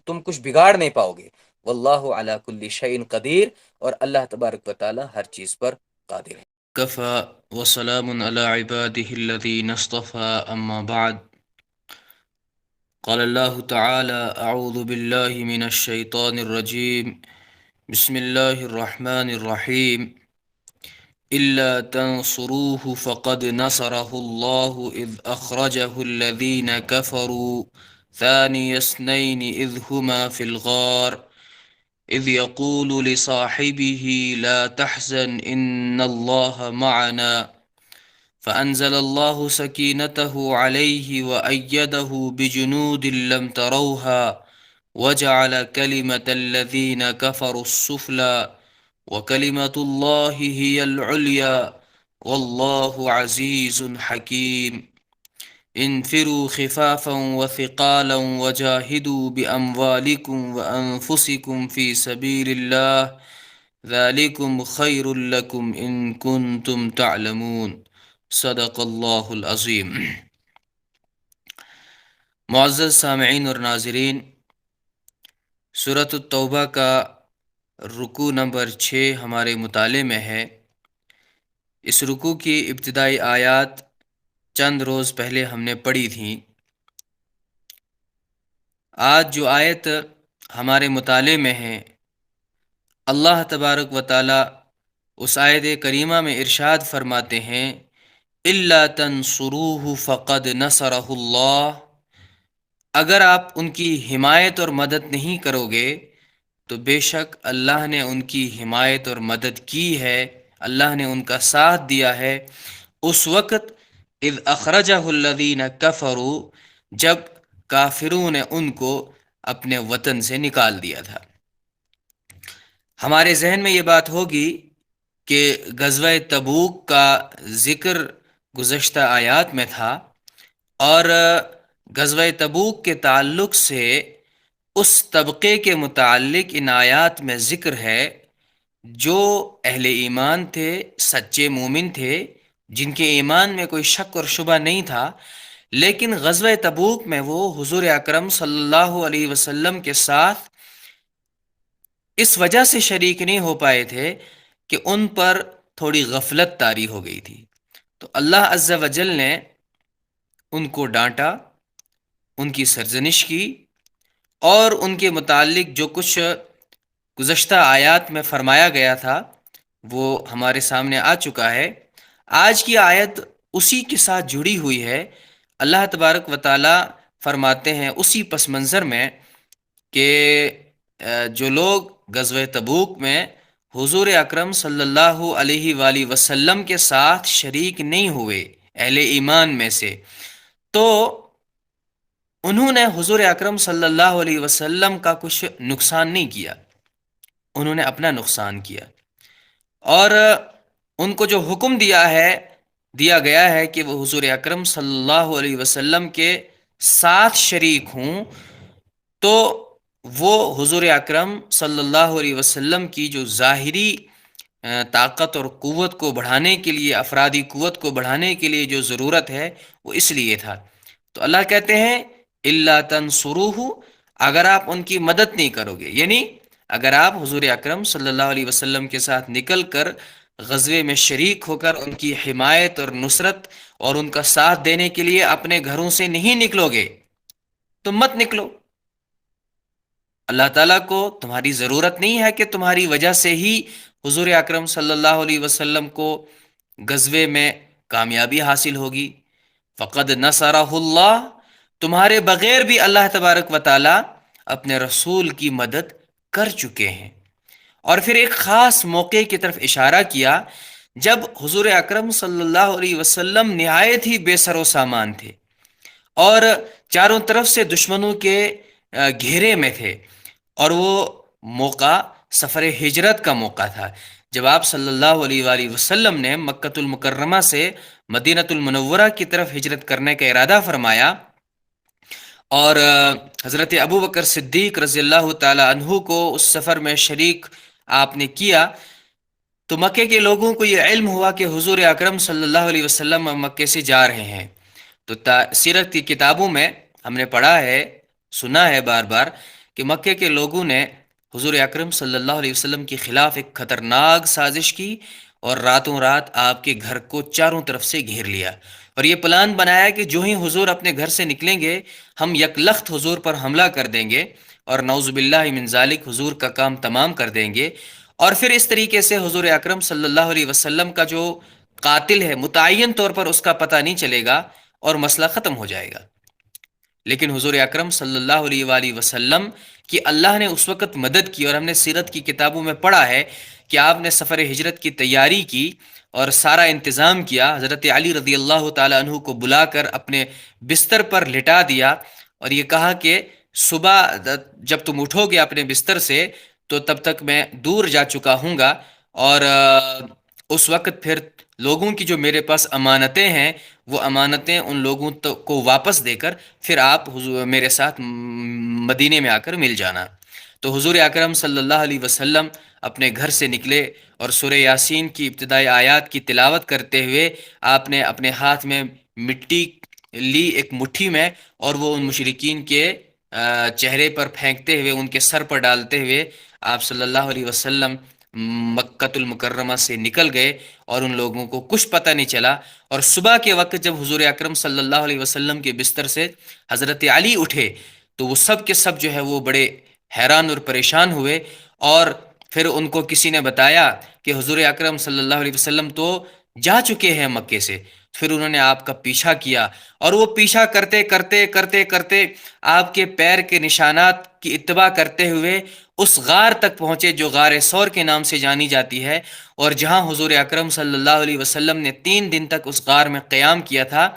تم کچھ بگاڑ نہیں پاؤ گے۔ واللہ علی کل شیء قدیر، اور اللہ تبارک و تعالی ہر چیز پر قادر ہے۔ کفا وسلام علی عباده الذین اصطفى، اما بعد، قال اللہ تعالی اعوذ باللہ من الشیطان الرجیم، بسم اللہ الرحمن الرحیم، إلا تنصروه فقد نصره الله إذ أخرجه الذين كفروا ثاني اثنين إذ هما في الغار إذ يقول لصاحبه لا تحزن إن الله معنا فأنزل الله سكينته عليه وأيده بجنود لم تروها وجعل كلمة الذين كفروا السفلى وكلمة الله هي العليا والله عزيز حكيم انفروا خفافا وثقالا وجاهدوا بأموالكم وأنفسكم في سبيل الله ذلكم خير لكم إن كنتم تعلمون، صدق اللہ العظیم۔ معزز سامعین اور ناظرین، سورۃ التوبہ کا رکوع نمبر 6 ہمارے مطالعے میں ہے۔ اس رکوع کی ابتدائی آیات چند روز پہلے ہم نے پڑھی تھیں۔ آج جو آیت ہمارے مطالعے میں ہے، اللہ تبارک و تعالی اس آیت کریمہ میں ارشاد فرماتے ہیں، الا تنصروہ فقد نصرہ اللہ، اگر آپ ان کی حمایت اور مدد نہیں کرو گے تو بے شک اللہ نے ان کی حمایت اور مدد کی ہے، اللہ نے ان کا ساتھ دیا ہے اس وقت اذ اخرجہ الذین کفروا، جب کافروں نے ان کو اپنے وطن سے نکال دیا تھا۔ ہمارے ذہن میں یہ بات ہوگی کہ غزوہ تبوک کا ذکر گزشتہ آیات میں تھا، اور غزوہ تبوک کے تعلق سے اس طبقے کے متعلق ان آیات میں ذکر ہے جو اہل ایمان تھے، سچے مومن تھے، جن کے ایمان میں کوئی شک اور شبہ نہیں تھا، لیکن غزوہ تبوک میں وہ حضور اکرم صلی اللہ علیہ وسلم کے ساتھ اس وجہ سے شریک نہیں ہو پائے تھے کہ ان پر تھوڑی غفلت طاری ہو گئی تھی۔ تو اللہ عز و جل نے ان کو ڈانٹا، ان کی سرزنش کی، اور ان کے متعلق جو کچھ گزشتہ آیات میں فرمایا گیا تھا وہ ہمارے سامنے آ چکا ہے۔ آج کی آیت اسی کے ساتھ جڑی ہوئی ہے۔ اللہ تبارک و تعالی فرماتے ہیں اسی پس منظر میں کہ جو لوگ غزوہ تبوک میں حضور اکرم صلی اللہ علیہ وآلہ وسلم کے ساتھ شریک نہیں ہوئے اہل ایمان میں سے، تو انہوں نے حضور اکرم صلی اللہ علیہ وسلم کا کچھ نقصان نہیں کیا، انہوں نے اپنا نقصان کیا، اور ان کو جو حکم دیا گیا ہے کہ وہ حضور اکرم صلی اللہ علیہ وسلم کے ساتھ شریک ہوں، تو وہ حضور اکرم صلی اللہ علیہ وسلم کی جو ظاہری طاقت اور قوت کو بڑھانے کے لیے، افرادی قوت کو بڑھانے کے لیے جو ضرورت ہے وہ اس لیے تھا۔ تو اللہ کہتے ہیں الا تنصروہ، اگر آپ ان کی مدد نہیں کرو گے، یعنی اگر آپ حضور اکرم صلی اللہ علیہ وسلم کے ساتھ نکل کر غزوے میں شریک ہو کر ان کی حمایت اور نصرت اور ان کا ساتھ دینے کے لیے اپنے گھروں سے نہیں نکلو گے تو مت نکلو۔ اللہ تعالیٰ کو تمہاری ضرورت نہیں ہے کہ تمہاری وجہ سے ہی حضور اکرم صلی اللہ علیہ وسلم کو غزوے میں کامیابی حاصل ہوگی۔ فقد نصرہ اللہ، تمہارے بغیر بھی اللہ تبارک و تعالی اپنے رسول کی مدد کر چکے ہیں۔ اور پھر ایک خاص موقع کی طرف اشارہ کیا جب حضور اکرم صلی اللہ علیہ وسلم نہایت ہی بے سر و سامان تھے اور چاروں طرف سے دشمنوں کے گھیرے میں تھے، اور وہ موقع سفر ہجرت کا موقع تھا، جب آپ صلی اللہ علیہ وآلہ وسلم نے مکۃ المکرمہ سے مدینۃ المنورہ کی طرف ہجرت کرنے کا ارادہ فرمایا، اور حضرت ابوبکر صدیق رضی اللہ تعالی عنہ کو اس سفر میں شریک آپ نے کیا، تو مکے کے لوگوں کو یہ علم ہوا کہ حضور اکرم صلی اللہ علیہ وسلم مکے سے جا رہے ہیں۔ تو سیرت کی کتابوں میں ہم نے پڑھا ہے، سنا ہے بار بار کہ مکے کے لوگوں نے حضور اکرم صلی اللہ علیہ وسلم کے خلاف ایک خطرناک سازش کی اور راتوں رات آپ کے گھر کو چاروں طرف سے گھیر لیا، اور یہ پلان بنایا کہ جو ہی حضور اپنے گھر سے نکلیں گے ہم یکلخت حضور پر حملہ کر دیں گے اور نعوذ باللہ من ذالک حضور کا کام تمام کر دیں گے، اور پھر اس طریقے سے حضور اکرم صلی اللہ علیہ وسلم کا جو قاتل ہے متعین طور پر اس کا پتہ نہیں چلے گا اور مسئلہ ختم ہو جائے گا۔ لیکن حضور اکرم صلی اللہ علیہ وآلہ وسلم کی اللہ نے اس وقت مدد کی، اور ہم نے سیرت کی کتابوں میں پڑھا ہے کہ آپ نے سفر ہجرت کی تیاری کی اور سارا انتظام کیا، حضرت علی رضی اللہ تعالیٰ عنہ کو بلا کر اپنے بستر پر لٹا دیا اور یہ کہا کہ صبح جب تم اٹھو گے اپنے بستر سے تو تب تک میں دور جا چکا ہوں گا، اور اس وقت پھر لوگوں کی جو میرے پاس امانتیں ہیں وہ امانتیں ان لوگوں کو واپس دے کر پھر آپ میرے ساتھ مدینے میں آ کر مل جانا۔ تو حضور اکرم صلی اللہ علیہ وسلم اپنے گھر سے نکلے اور سورہ یاسین کی ابتدائی آیات کی تلاوت کرتے ہوئے آپ نے اپنے ہاتھ میں مٹی لی ایک مٹھی میں، اور وہ ان مشرکین کے چہرے پر پھینکتے ہوئے ان کے سر پر ڈالتے ہوئے آپ صلی اللہ علیہ وسلم مکۃ المکرمہ سے نکل گئے، اور ان لوگوں کو کچھ پتہ نہیں چلا۔ اور صبح کے وقت جب حضور اکرم صلی اللہ علیہ وسلم کے بستر سے حضرت علی اٹھے تو وہ سب کے سب جو ہے وہ بڑے حیران اور پریشان ہوئے، اور پھر ان کو کسی نے بتایا کہ حضور اکرم صلی اللہ علیہ وسلم تو جا چکے ہیں مکے سے۔ پھر انہوں نے آپ کا پیچھا کیا، اور وہ پیچھا کرتے کرتے کرتے کرتے آپ کے پیر کے نشانات کی اتباع کرتے ہوئے اس غار تک پہنچے جو غار ثور کے نام سے جانی جاتی ہے، اور جہاں حضور اکرم صلی اللہ علیہ وسلم نے 3 دن تک اس غار میں قیام کیا تھا۔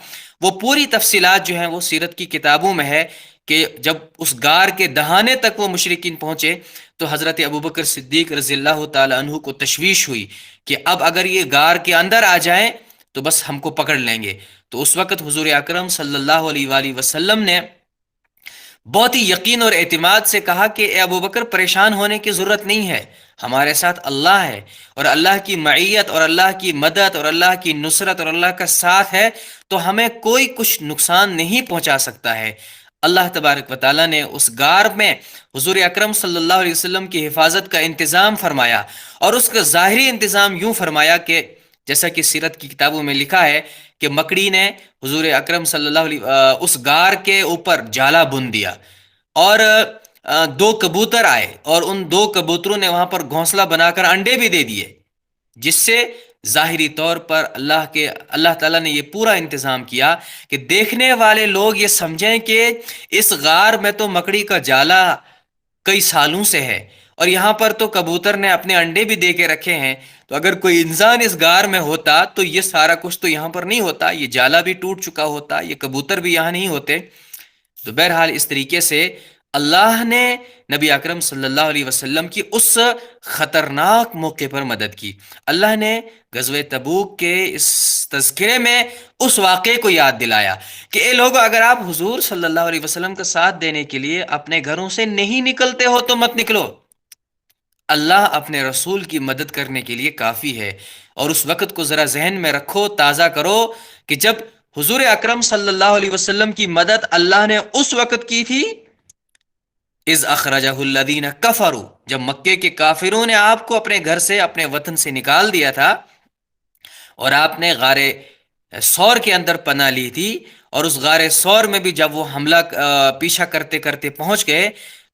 وہ پوری تفصیلات جو ہیں وہ سیرت کی کتابوں میں ہے کہ جب اس غار کے دہانے تک وہ مشرکین پہنچے تو حضرت ابوبکر صدیق رضی اللہ تعالی عنہ کو تشویش ہوئی کہ اب اگر یہ غار کے اندر آ جائیں تو بس ہم کو پکڑ لیں گے۔ تو اس وقت حضور اکرم صلی اللہ علیہ وآلہ وسلم نے بہت ہی یقین اور اعتماد سے کہا کہ اے ابوبکر پریشان ہونے کی ضرورت نہیں ہے، ہمارے ساتھ اللہ ہے، اور اللہ کی معیت اور اللہ کی مدد اور اللہ کی نصرت اور اللہ کا ساتھ ہے، تو ہمیں کوئی کچھ نقصان نہیں پہنچا سکتا ہے۔ اللہ تبارک و تعالیٰ نے اس غار میں حضور اکرم صلی اللہ علیہ وسلم کی حفاظت کا انتظام فرمایا، اور اس کا ظاہری انتظام یوں فرمایا کہ جیسا کہ سیرت کی کتابوں میں لکھا ہے کہ مکڑی نے حضور اکرم صلی اللہ علیہ اس غار کے اوپر جالا بن دیا، اور 2 کبوتر آئے اور ان 2 کبوتروں نے وہاں پر گھونسلہ بنا کر انڈے بھی دے دیے، جس سے ظاہری طور پر اللہ تعالیٰ نے یہ پورا انتظام کیا کہ دیکھنے والے لوگ یہ سمجھیں کہ اس غار میں تو مکڑی کا جالا کئی سالوں سے ہے، اور یہاں پر تو کبوتر نے اپنے انڈے بھی دے کے رکھے ہیں، تو اگر کوئی انسان اس غار میں ہوتا تو یہ سارا کچھ تو یہاں پر نہیں ہوتا، یہ جالا بھی ٹوٹ چکا ہوتا، یہ کبوتر بھی یہاں نہیں ہوتے۔ تو بہرحال اس طریقے سے اللہ نے نبی اکرم صلی اللہ علیہ وسلم کی اس خطرناک موقع پر مدد کی۔ اللہ نے غزوہ تبوک کے اس تذکرے میں اس واقعے کو یاد دلایا کہ اے لوگو، اگر آپ حضور صلی اللہ علیہ وسلم کا ساتھ دینے کے لیے اپنے گھروں سے نہیں نکلتے ہو تو مت نکلو، اللہ اپنے رسول کی مدد کرنے کے لیے کافی ہے۔ اور اس وقت کو ذرا ذہن میں رکھو، تازہ کرو کہ جب حضور اکرم صلی اللہ علیہ وسلم کی مدد اللہ نے اس وقت کی تھی اذ اخرجہ الذین کفروا، جب مکے کے کافروں نے آپ کو اپنے گھر سے اپنے وطن سے نکال دیا تھا، اور آپ نے غار ثور کے اندر پناہ لی تھی، اور اس غار ثور میں بھی جب وہ حملہ پیچھا کرتے کرتے پہنچ گئے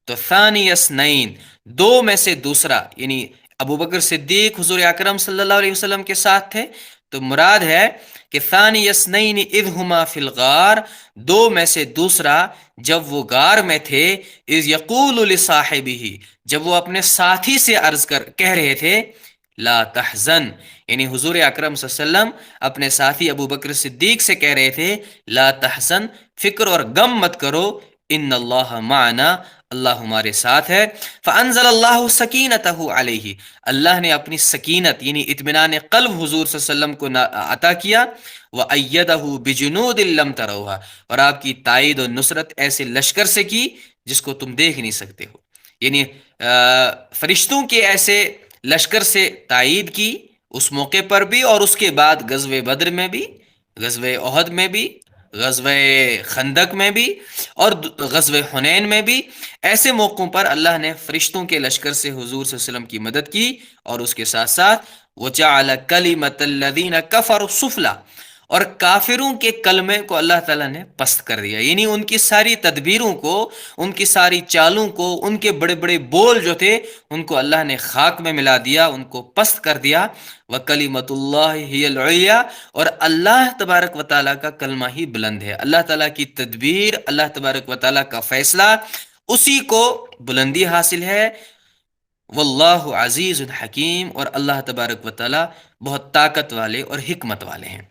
تو ثانی اثنین، 2 میں سے دوسرا، یعنی ابوبکر صدیق حضور اکرم صلی اللہ علیہ وسلم کے ساتھ تھے، تو مراد ہے کہ ثانی اثنین اذ ہما فی الغار، 2 میں سے دوسرا جب وہ غار میں تھے، اذ یقول لصاحبہ، جب وہ اپنے ساتھی سے کہہ رہے تھے لا تحزن، یعنی حضور اکرم صلی اللہ علیہ وسلم اپنے ساتھی ابوبکر صدیق سے کہہ رہے تھے لا تحزن، فکر اور غم مت کرو، ان اللہ معنا، اللہ ہمارے ساتھ ہے۔ فانزل اللہ سکینتہ علیہ، اللہ نے اپنی سکینت یعنی اطمینان قلب حضور صلی اللہ علیہ وسلم کو عطا کیا، وَأَيَّدَهُ بِجُنُودٍ لَمْ تَرَوْهَا، اور آپ کی تائید و نصرت ایسے لشکر سے کی جس کو تم دیکھ نہیں سکتے ہو، یعنی فرشتوں کے ایسے لشکر سے تائید کی اس موقع پر بھی، اور اس کے بعد غزوہ بدر میں بھی، غزوہ احد میں بھی، غزوہ خندق میں بھی اور غزوہ حنین میں بھی ایسے موقعوں پر اللہ نے فرشتوں کے لشکر سے حضور صلی اللہ علیہ وسلم کی مدد کی، اور اس کے ساتھ ساتھ وَجَعَلَ كَلِمَةَ الَّذِينَ كَفَرُوا السُّفْلَىٰ، اور کافروں کے کلمے کو اللہ تعالیٰ نے پست کر دیا، یعنی ان کی ساری تدبیروں کو، ان کی ساری چالوں کو، ان کے بڑے بڑے بول جو تھے ان کو اللہ نے خاک میں ملا دیا، ان کو پست کر دیا۔ وَكَلِمَةُ اللَّهِ هِيَ الْعُلْيَا، اور اللہ تبارک و تعالیٰ کا کلمہ ہی بلند ہے، اللہ تعالیٰ کی تدبیر، اللہ تبارک و تعالیٰ کا فیصلہ، اسی کو بلندی حاصل ہے۔ واللہ عزیز الحکیم، اور اللہ تبارک و تعالیٰ بہت طاقت والے اور حکمت والے ہیں۔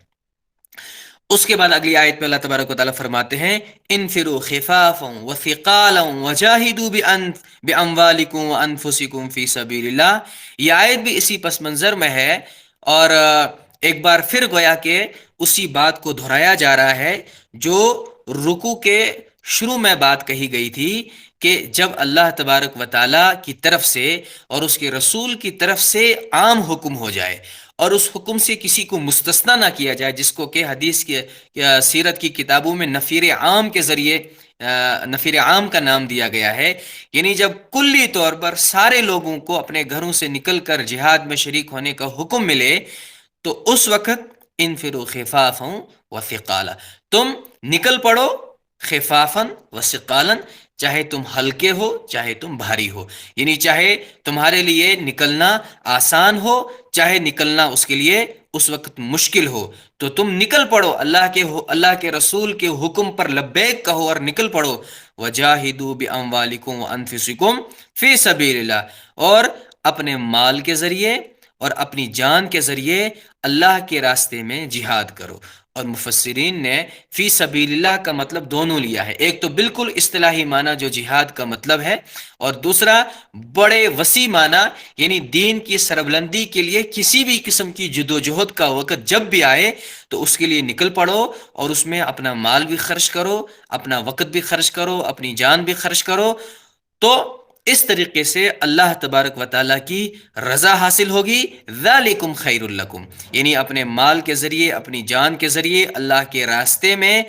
اس کے بعد اگلی آیت میں اللہ تبارک و تعالیٰ فرماتے ہیں انفروا خفافا وثقالا وجاہدوا باموالکم وانفسکم فی سبیل اللہ۔ یہ آیت بھی اسی پس منظر میں ہے، اور ایک بار پھر گویا کہ اسی بات کو دہرایا جا رہا ہے جو رکوع کے شروع میں بات کہی گئی تھی، کہ جب اللہ تبارک و تعالیٰ کی طرف سے اور اس کے رسول کی طرف سے عام حکم ہو جائے، اور اس حکم سے کسی کو مستثنی نہ کیا جائے، جس کو کہ حدیث کے سیرت کی کتابوں میں نفیر عام کے ذریعے نفیر عام کا نام دیا گیا ہے، یعنی جب کلی طور پر سارے لوگوں کو اپنے گھروں سے نکل کر جہاد میں شریک ہونے کا حکم ملے، تو اس وقت انفروا خفافا وثقالا، تم نکل پڑو خفافا وثقالا، چاہے تم ہلکے ہو چاہے تم بھاری ہو، یعنی چاہے تمہارے لیے نکلنا آسان ہو چاہے نکلنا اس کے لیے اس وقت مشکل ہو، تو تم نکل پڑو، اللہ کے رسول کے حکم پر لبیک کہو اور نکل پڑو۔ وجاہدوا باموالکم وانفسکم فی سبیل اللہ، اور اپنے مال کے ذریعے اور اپنی جان کے ذریعے اللہ کے راستے میں جہاد کرو۔ اور مفسرین نے فی سبیل اللہ کا مطلب دونوں لیا ہے، ایک تو بالکل اصطلاحی معنی جو جہاد کا مطلب ہے، اور دوسرا بڑے وسیع معنی، یعنی دین کی سربلندی کے لیے کسی بھی قسم کی جدوجہد کا وقت جب بھی آئے تو اس کے لیے نکل پڑو، اور اس میں اپنا مال بھی خرچ کرو، اپنا وقت بھی خرچ کرو، اپنی جان بھی خرچ کرو، تو اس طریقے سے اللہ تبارک و تعالیٰ کی رضا حاصل ہوگی۔ ذالکم خیر لکم، یعنی اپنے مال کے ذریعے اپنی جان کے ذریعے اللہ کے راستے میں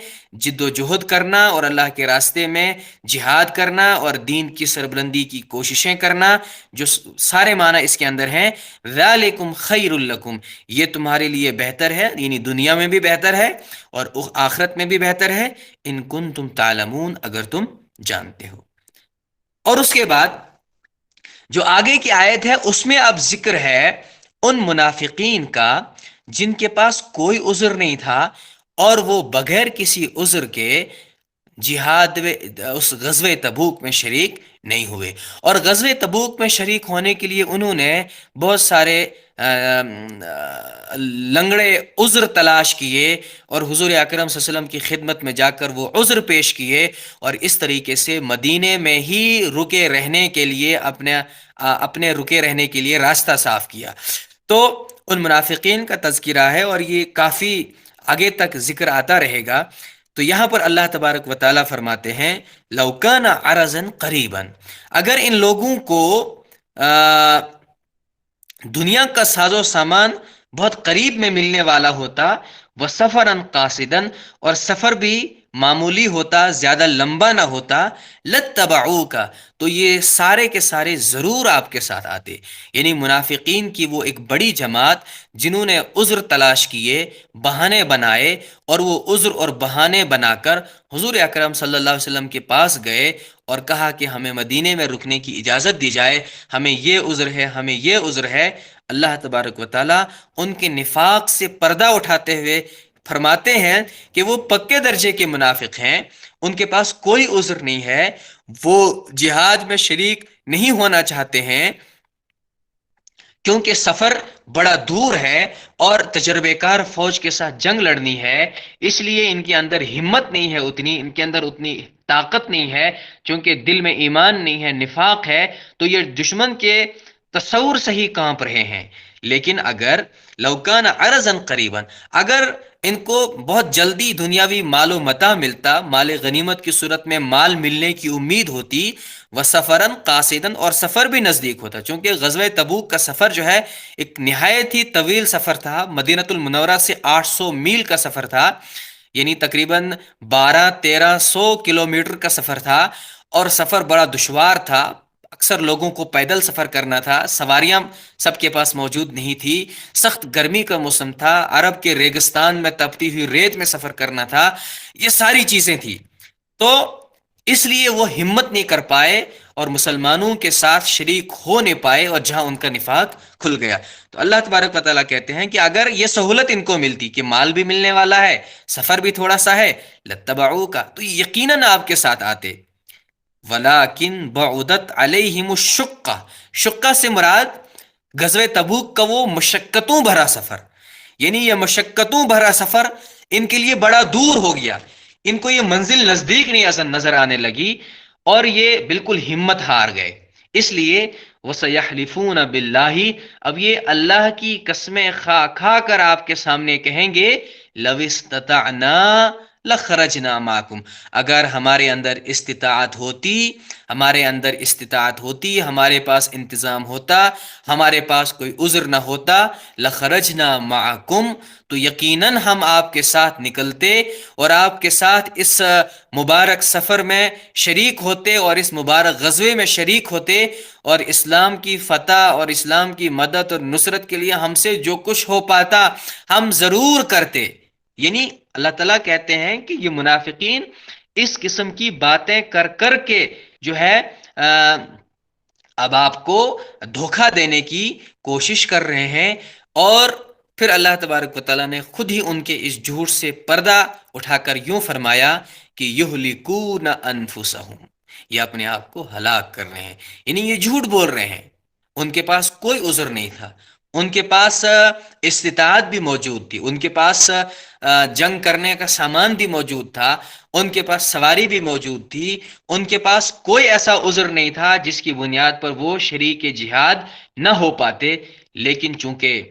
جد و جہد کرنا، اور اللہ کے راستے میں جہاد کرنا، اور دین کی سربلندی کی کوششیں کرنا، جو سارے معنی اس کے اندر ہیں۔ ذالکم خیر لکم، یہ تمہارے لیے بہتر ہے، یعنی دنیا میں بھی بہتر ہے اور آخرت میں بھی بہتر ہے، ان کنتم تعلمون، اگر تم جانتے ہو۔ اور اس کے بعد جو آگے کی آیت ہے اس میں اب ذکر ہے ان منافقین کا جن کے پاس کوئی عذر نہیں تھا، اور وہ بغیر کسی عذر کے جہاد اس غزوہ تبوک میں شریک نہیں ہوئے، اور غزوہ تبوک میں شریک ہونے کے لیے انہوں نے بہت سارے لنگڑے عذر تلاش کیے، اور حضور اکرم صلی اللہ علیہ وسلم کی خدمت میں جا کر وہ عذر پیش کیے، اور اس طریقے سے مدینے میں ہی رکے رہنے کے لیے اپنے رکے رہنے کے لیے راستہ صاف کیا۔ تو ان منافقین کا تذکرہ ہے، اور یہ کافی آگے تک ذکر آتا رہے گا۔ تو یہاں پر اللہ تبارک و تعالیٰ فرماتے ہیں لو کان عرضا قریبا، اگر ان لوگوں کو دنیا کا ساز و سامان بہت قریب میں ملنے والا ہوتا، وہ سفرا قاصدا، اور سفر بھی معمولی ہوتا، زیادہ لمبا نہ ہوتا، لتبعوک، تو یہ سارے کے سارے ضرور آپ کے ساتھ آتے، یعنی منافقین کی وہ ایک بڑی جماعت جنہوں نے عذر تلاش کیے، بہانے بنائے، اور وہ عذر اور بہانے بنا کر حضور اکرم صلی اللہ علیہ وسلم کے پاس گئے اور کہا کہ ہمیں مدینے میں رکنے کی اجازت دی جائے، ہمیں یہ عذر ہے، ہمیں یہ عذر ہے۔ اللہ تبارک و تعالیٰ ان کے نفاق سے پردہ اٹھاتے ہوئے فرماتے ہیں کہ وہ پکے درجے کے منافق ہیں، ان کے پاس کوئی عذر نہیں ہے، وہ جہاد میں شریک نہیں ہونا چاہتے ہیں کیونکہ سفر بڑا دور ہے اور تجربے کار فوج کے ساتھ جنگ لڑنی ہے، اس لیے ان کے اندر ہمت نہیں ہے، ان کے اندر اتنی طاقت نہیں ہے، چونکہ دل میں ایمان نہیں ہے، نفاق ہے، تو یہ دشمن کے تصور سے ہی کانپ رہے ہیں۔ لیکن اگر لو کان عرضا قریبا، اگر ان کو بہت جلدی دنیاوی مال و متاع ملتا، مال غنیمت کی صورت میں مال ملنے کی امید ہوتی، وسفرا قاصدا، اور سفر بھی نزدیک ہوتا، چونکہ غزوہ تبوک کا سفر جو ہے ایک نہایت ہی طویل سفر تھا، مدینہ المنورہ سے 800 میل کا سفر تھا، یعنی تقریباً 1200-1300 کلومیٹر کا سفر تھا، اور سفر بڑا دشوار تھا، اکثر لوگوں کو پیدل سفر کرنا تھا، سواریاں سب کے پاس موجود نہیں تھی، سخت گرمی کا موسم تھا، عرب کے ریگستان میں تپتی ہوئی ریت میں سفر کرنا تھا، یہ ساری چیزیں تھیں۔ تو اس لیے وہ ہمت نہیں کر پائے اور مسلمانوں کے ساتھ شریک ہو نہیں پائے، اور جہاں ان کا نفاق کھل گیا۔ تو اللہ تبارک و تعالیٰ کہتے ہیں کہ اگر یہ سہولت ان کو ملتی کہ مال بھی ملنے والا ہے، سفر بھی تھوڑا سا ہے، لتبعوک، تو یقیناً آپ کے ساتھ آتے، ولیکن بعدت علیہم الشقہ، شقہ سے مراد غزوہ تبوک کا وہ مشقتوں بھرا سفر، یعنی یہ مشقتوں بھرا سفر ان کے لیے بڑا دور ہو گیا، ان کو یہ منزل نزدیک نہیں نظر آنے لگی، اور یہ بالکل ہمت ہار گئے۔ اس لیے وَسَيَحْلِفُونَ بِاللَّهِ، اب یہ اللہ کی قسمیں کھا کھا کر آپ کے سامنے کہیں گے، لَوِ اسْتَطَعْنَا لَخَرَجْنَا مَعَكُمْ، اگر ہمارے اندر استطاعت ہوتی، ہمارے اندر استطاعت ہوتی، ہمارے پاس انتظام ہوتا، ہمارے پاس کوئی عذر نہ ہوتا، لَخَرَجْنَا مَعَكُمْ، تو یقیناً ہم آپ کے ساتھ نکلتے اور آپ کے ساتھ اس مبارک سفر میں شریک ہوتے، اور اس مبارک غزوے میں شریک ہوتے، اور اسلام کی فتح اور اسلام کی مدد اور نصرت کے لیے ہم سے جو کچھ ہو پاتا ہم ضرور کرتے۔ یعنی اللہ تعالیٰ کہتے ہیں کہ یہ منافقین اس قسم کی باتیں کر کر کے جو ہے اب آپ کو دھوکہ دینے کی کوشش کر رہے ہیں، اور پھر اللہ تبارک و تعالیٰ نے خود ہی ان کے اس جھوٹ سے پردہ اٹھا کر یوں فرمایا کہ یہلکون انفسہم، یہ اپنے آپ کو ہلاک کر رہے ہیں، یعنی یہ جھوٹ بول رہے ہیں، ان کے پاس کوئی عذر نہیں تھا، ان کے پاس استطاعت بھی موجود تھی، ان کے پاس جنگ کرنے کا سامان بھی موجود تھا، ان کے پاس سواری بھی موجود تھی، ان کے پاس کوئی ایسا عذر نہیں تھا جس کی بنیاد پر وہ شریک جہاد نہ ہو پاتے، لیکن چونکہ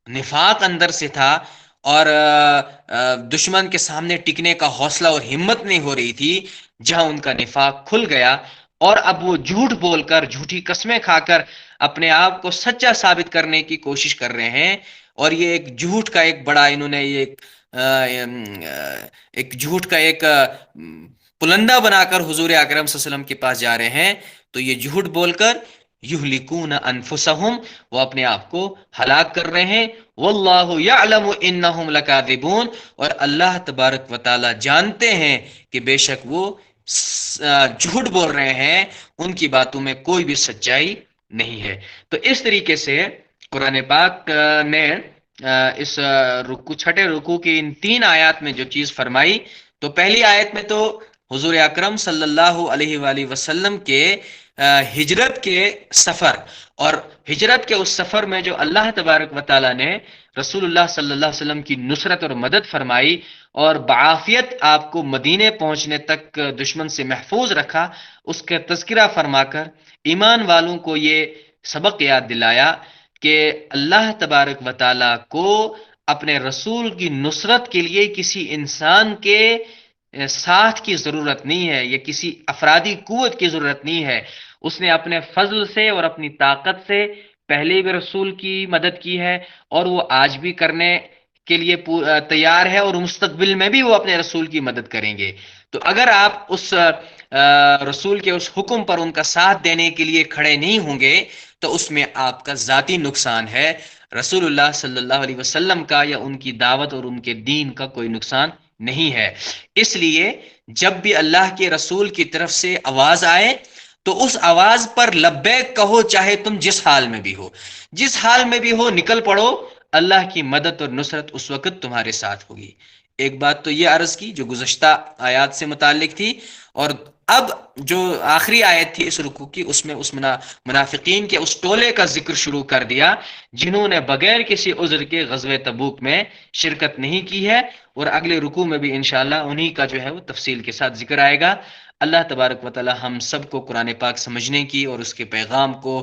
نفاق اندر سے تھا، اور دشمن کے سامنے ٹکنے کا حوصلہ اور ہمت نہیں ہو رہی تھی، جہاں ان کا نفاق کھل گیا، اور اب وہ جھوٹ بول کر، جھوٹی قسمیں کھا کر اپنے آپ کو سچا ثابت کرنے کی کوشش کر رہے ہیں، اور یہ ایک جھوٹ کا ایک بڑا انہوں نے یہ ایک جھوٹ کا ایک پلندہ بنا کر حضور اکرم صلی اللہ علیہ وسلم کے پاس جا رہے ہیں، تو یہ جھوٹ بول کر یہلکون انفسہم، وہ اپنے آپ کو ہلاک کر رہے ہیں، واللہ یعلم انہم لکاذبون، اور اللہ تبارک و تعالی جانتے ہیں کہ بے شک وہ جھوٹ بول رہے ہیں، ان کی باتوں میں کوئی بھی سچائی نہیں ہے۔ تو اس طریقے سے قرآن پاک نے اس چھٹے رکوع کی ان 3 آیات میں جو چیز فرمائی، تو پہلی آیت میں تو حضور اکرم صلی اللہ علیہ وآلہ وسلم کے ہجرت کے سفر، اور ہجرت کے اس سفر میں جو اللہ تبارک و تعالی نے رسول اللہ صلی اللہ علیہ وسلم کی نصرت اور مدد فرمائی، اور بعافیت آپ کو مدینے پہنچنے تک دشمن سے محفوظ رکھا، اس کا تذکرہ فرما کر ایمان والوں کو یہ سبق یاد دلایا کہ اللہ تبارک و تعالی کو اپنے رسول کی نصرت کے لیے کسی انسان کے ساتھ کی ضرورت نہیں ہے، یا کسی افرادی قوت کی ضرورت نہیں ہے، اس نے اپنے فضل سے اور اپنی طاقت سے پہلے بھی رسول کی مدد کی ہے، اور وہ آج بھی کرنے کے لیے تیار ہے، اور مستقبل میں بھی وہ اپنے رسول کی مدد کریں گے۔ تو اگر آپ اس رسول کے اس حکم پر ان کا ساتھ دینے کے لیے کھڑے نہیں ہوں گے، تو اس میں آپ کا ذاتی نقصان ہے، رسول اللہ صلی اللہ علیہ وسلم کا یا ان کی دعوت اور ان کے دین کا کوئی نقصان نہیں ہے۔ اس لیے جب بھی اللہ کے رسول کی طرف سے آواز آئے تو اس آواز پر لبیک کہو، چاہے تم جس حال میں بھی ہو، جس حال میں بھی ہو نکل پڑو، اللہ کی مدد اور نصرت اس وقت تمہارے ساتھ ہوگی۔ ایک بات تو یہ عرض کی جو گزشتہ آیات سے متعلق تھی، اور اب جو آخری آیت تھی اس رکوع کی، اس میں اس منافقین کے اس ٹولے کا ذکر شروع کر دیا جنہوں نے بغیر کسی عذر کے غزوہ تبوک میں شرکت نہیں کی ہے، اور اگلے رکوع میں بھی انشاءاللہ انہی کا جو ہے وہ تفصیل کے ساتھ ذکر آئے گا۔ اللہ تبارک و تعالی ہم سب کو قرآن پاک سمجھنے کی اور اس کے پیغام کو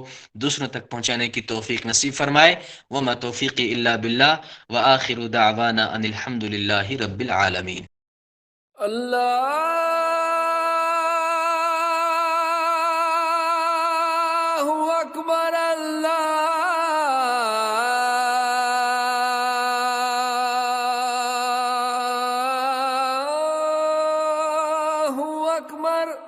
دوسروں تک پہنچانے کی توفیق نصیب فرمائے۔ وما توفیقی الا باللہ، وآخر دعوانا ان الحمد للہ رب العالمین۔ اللہ اکبر، اللہ أكبر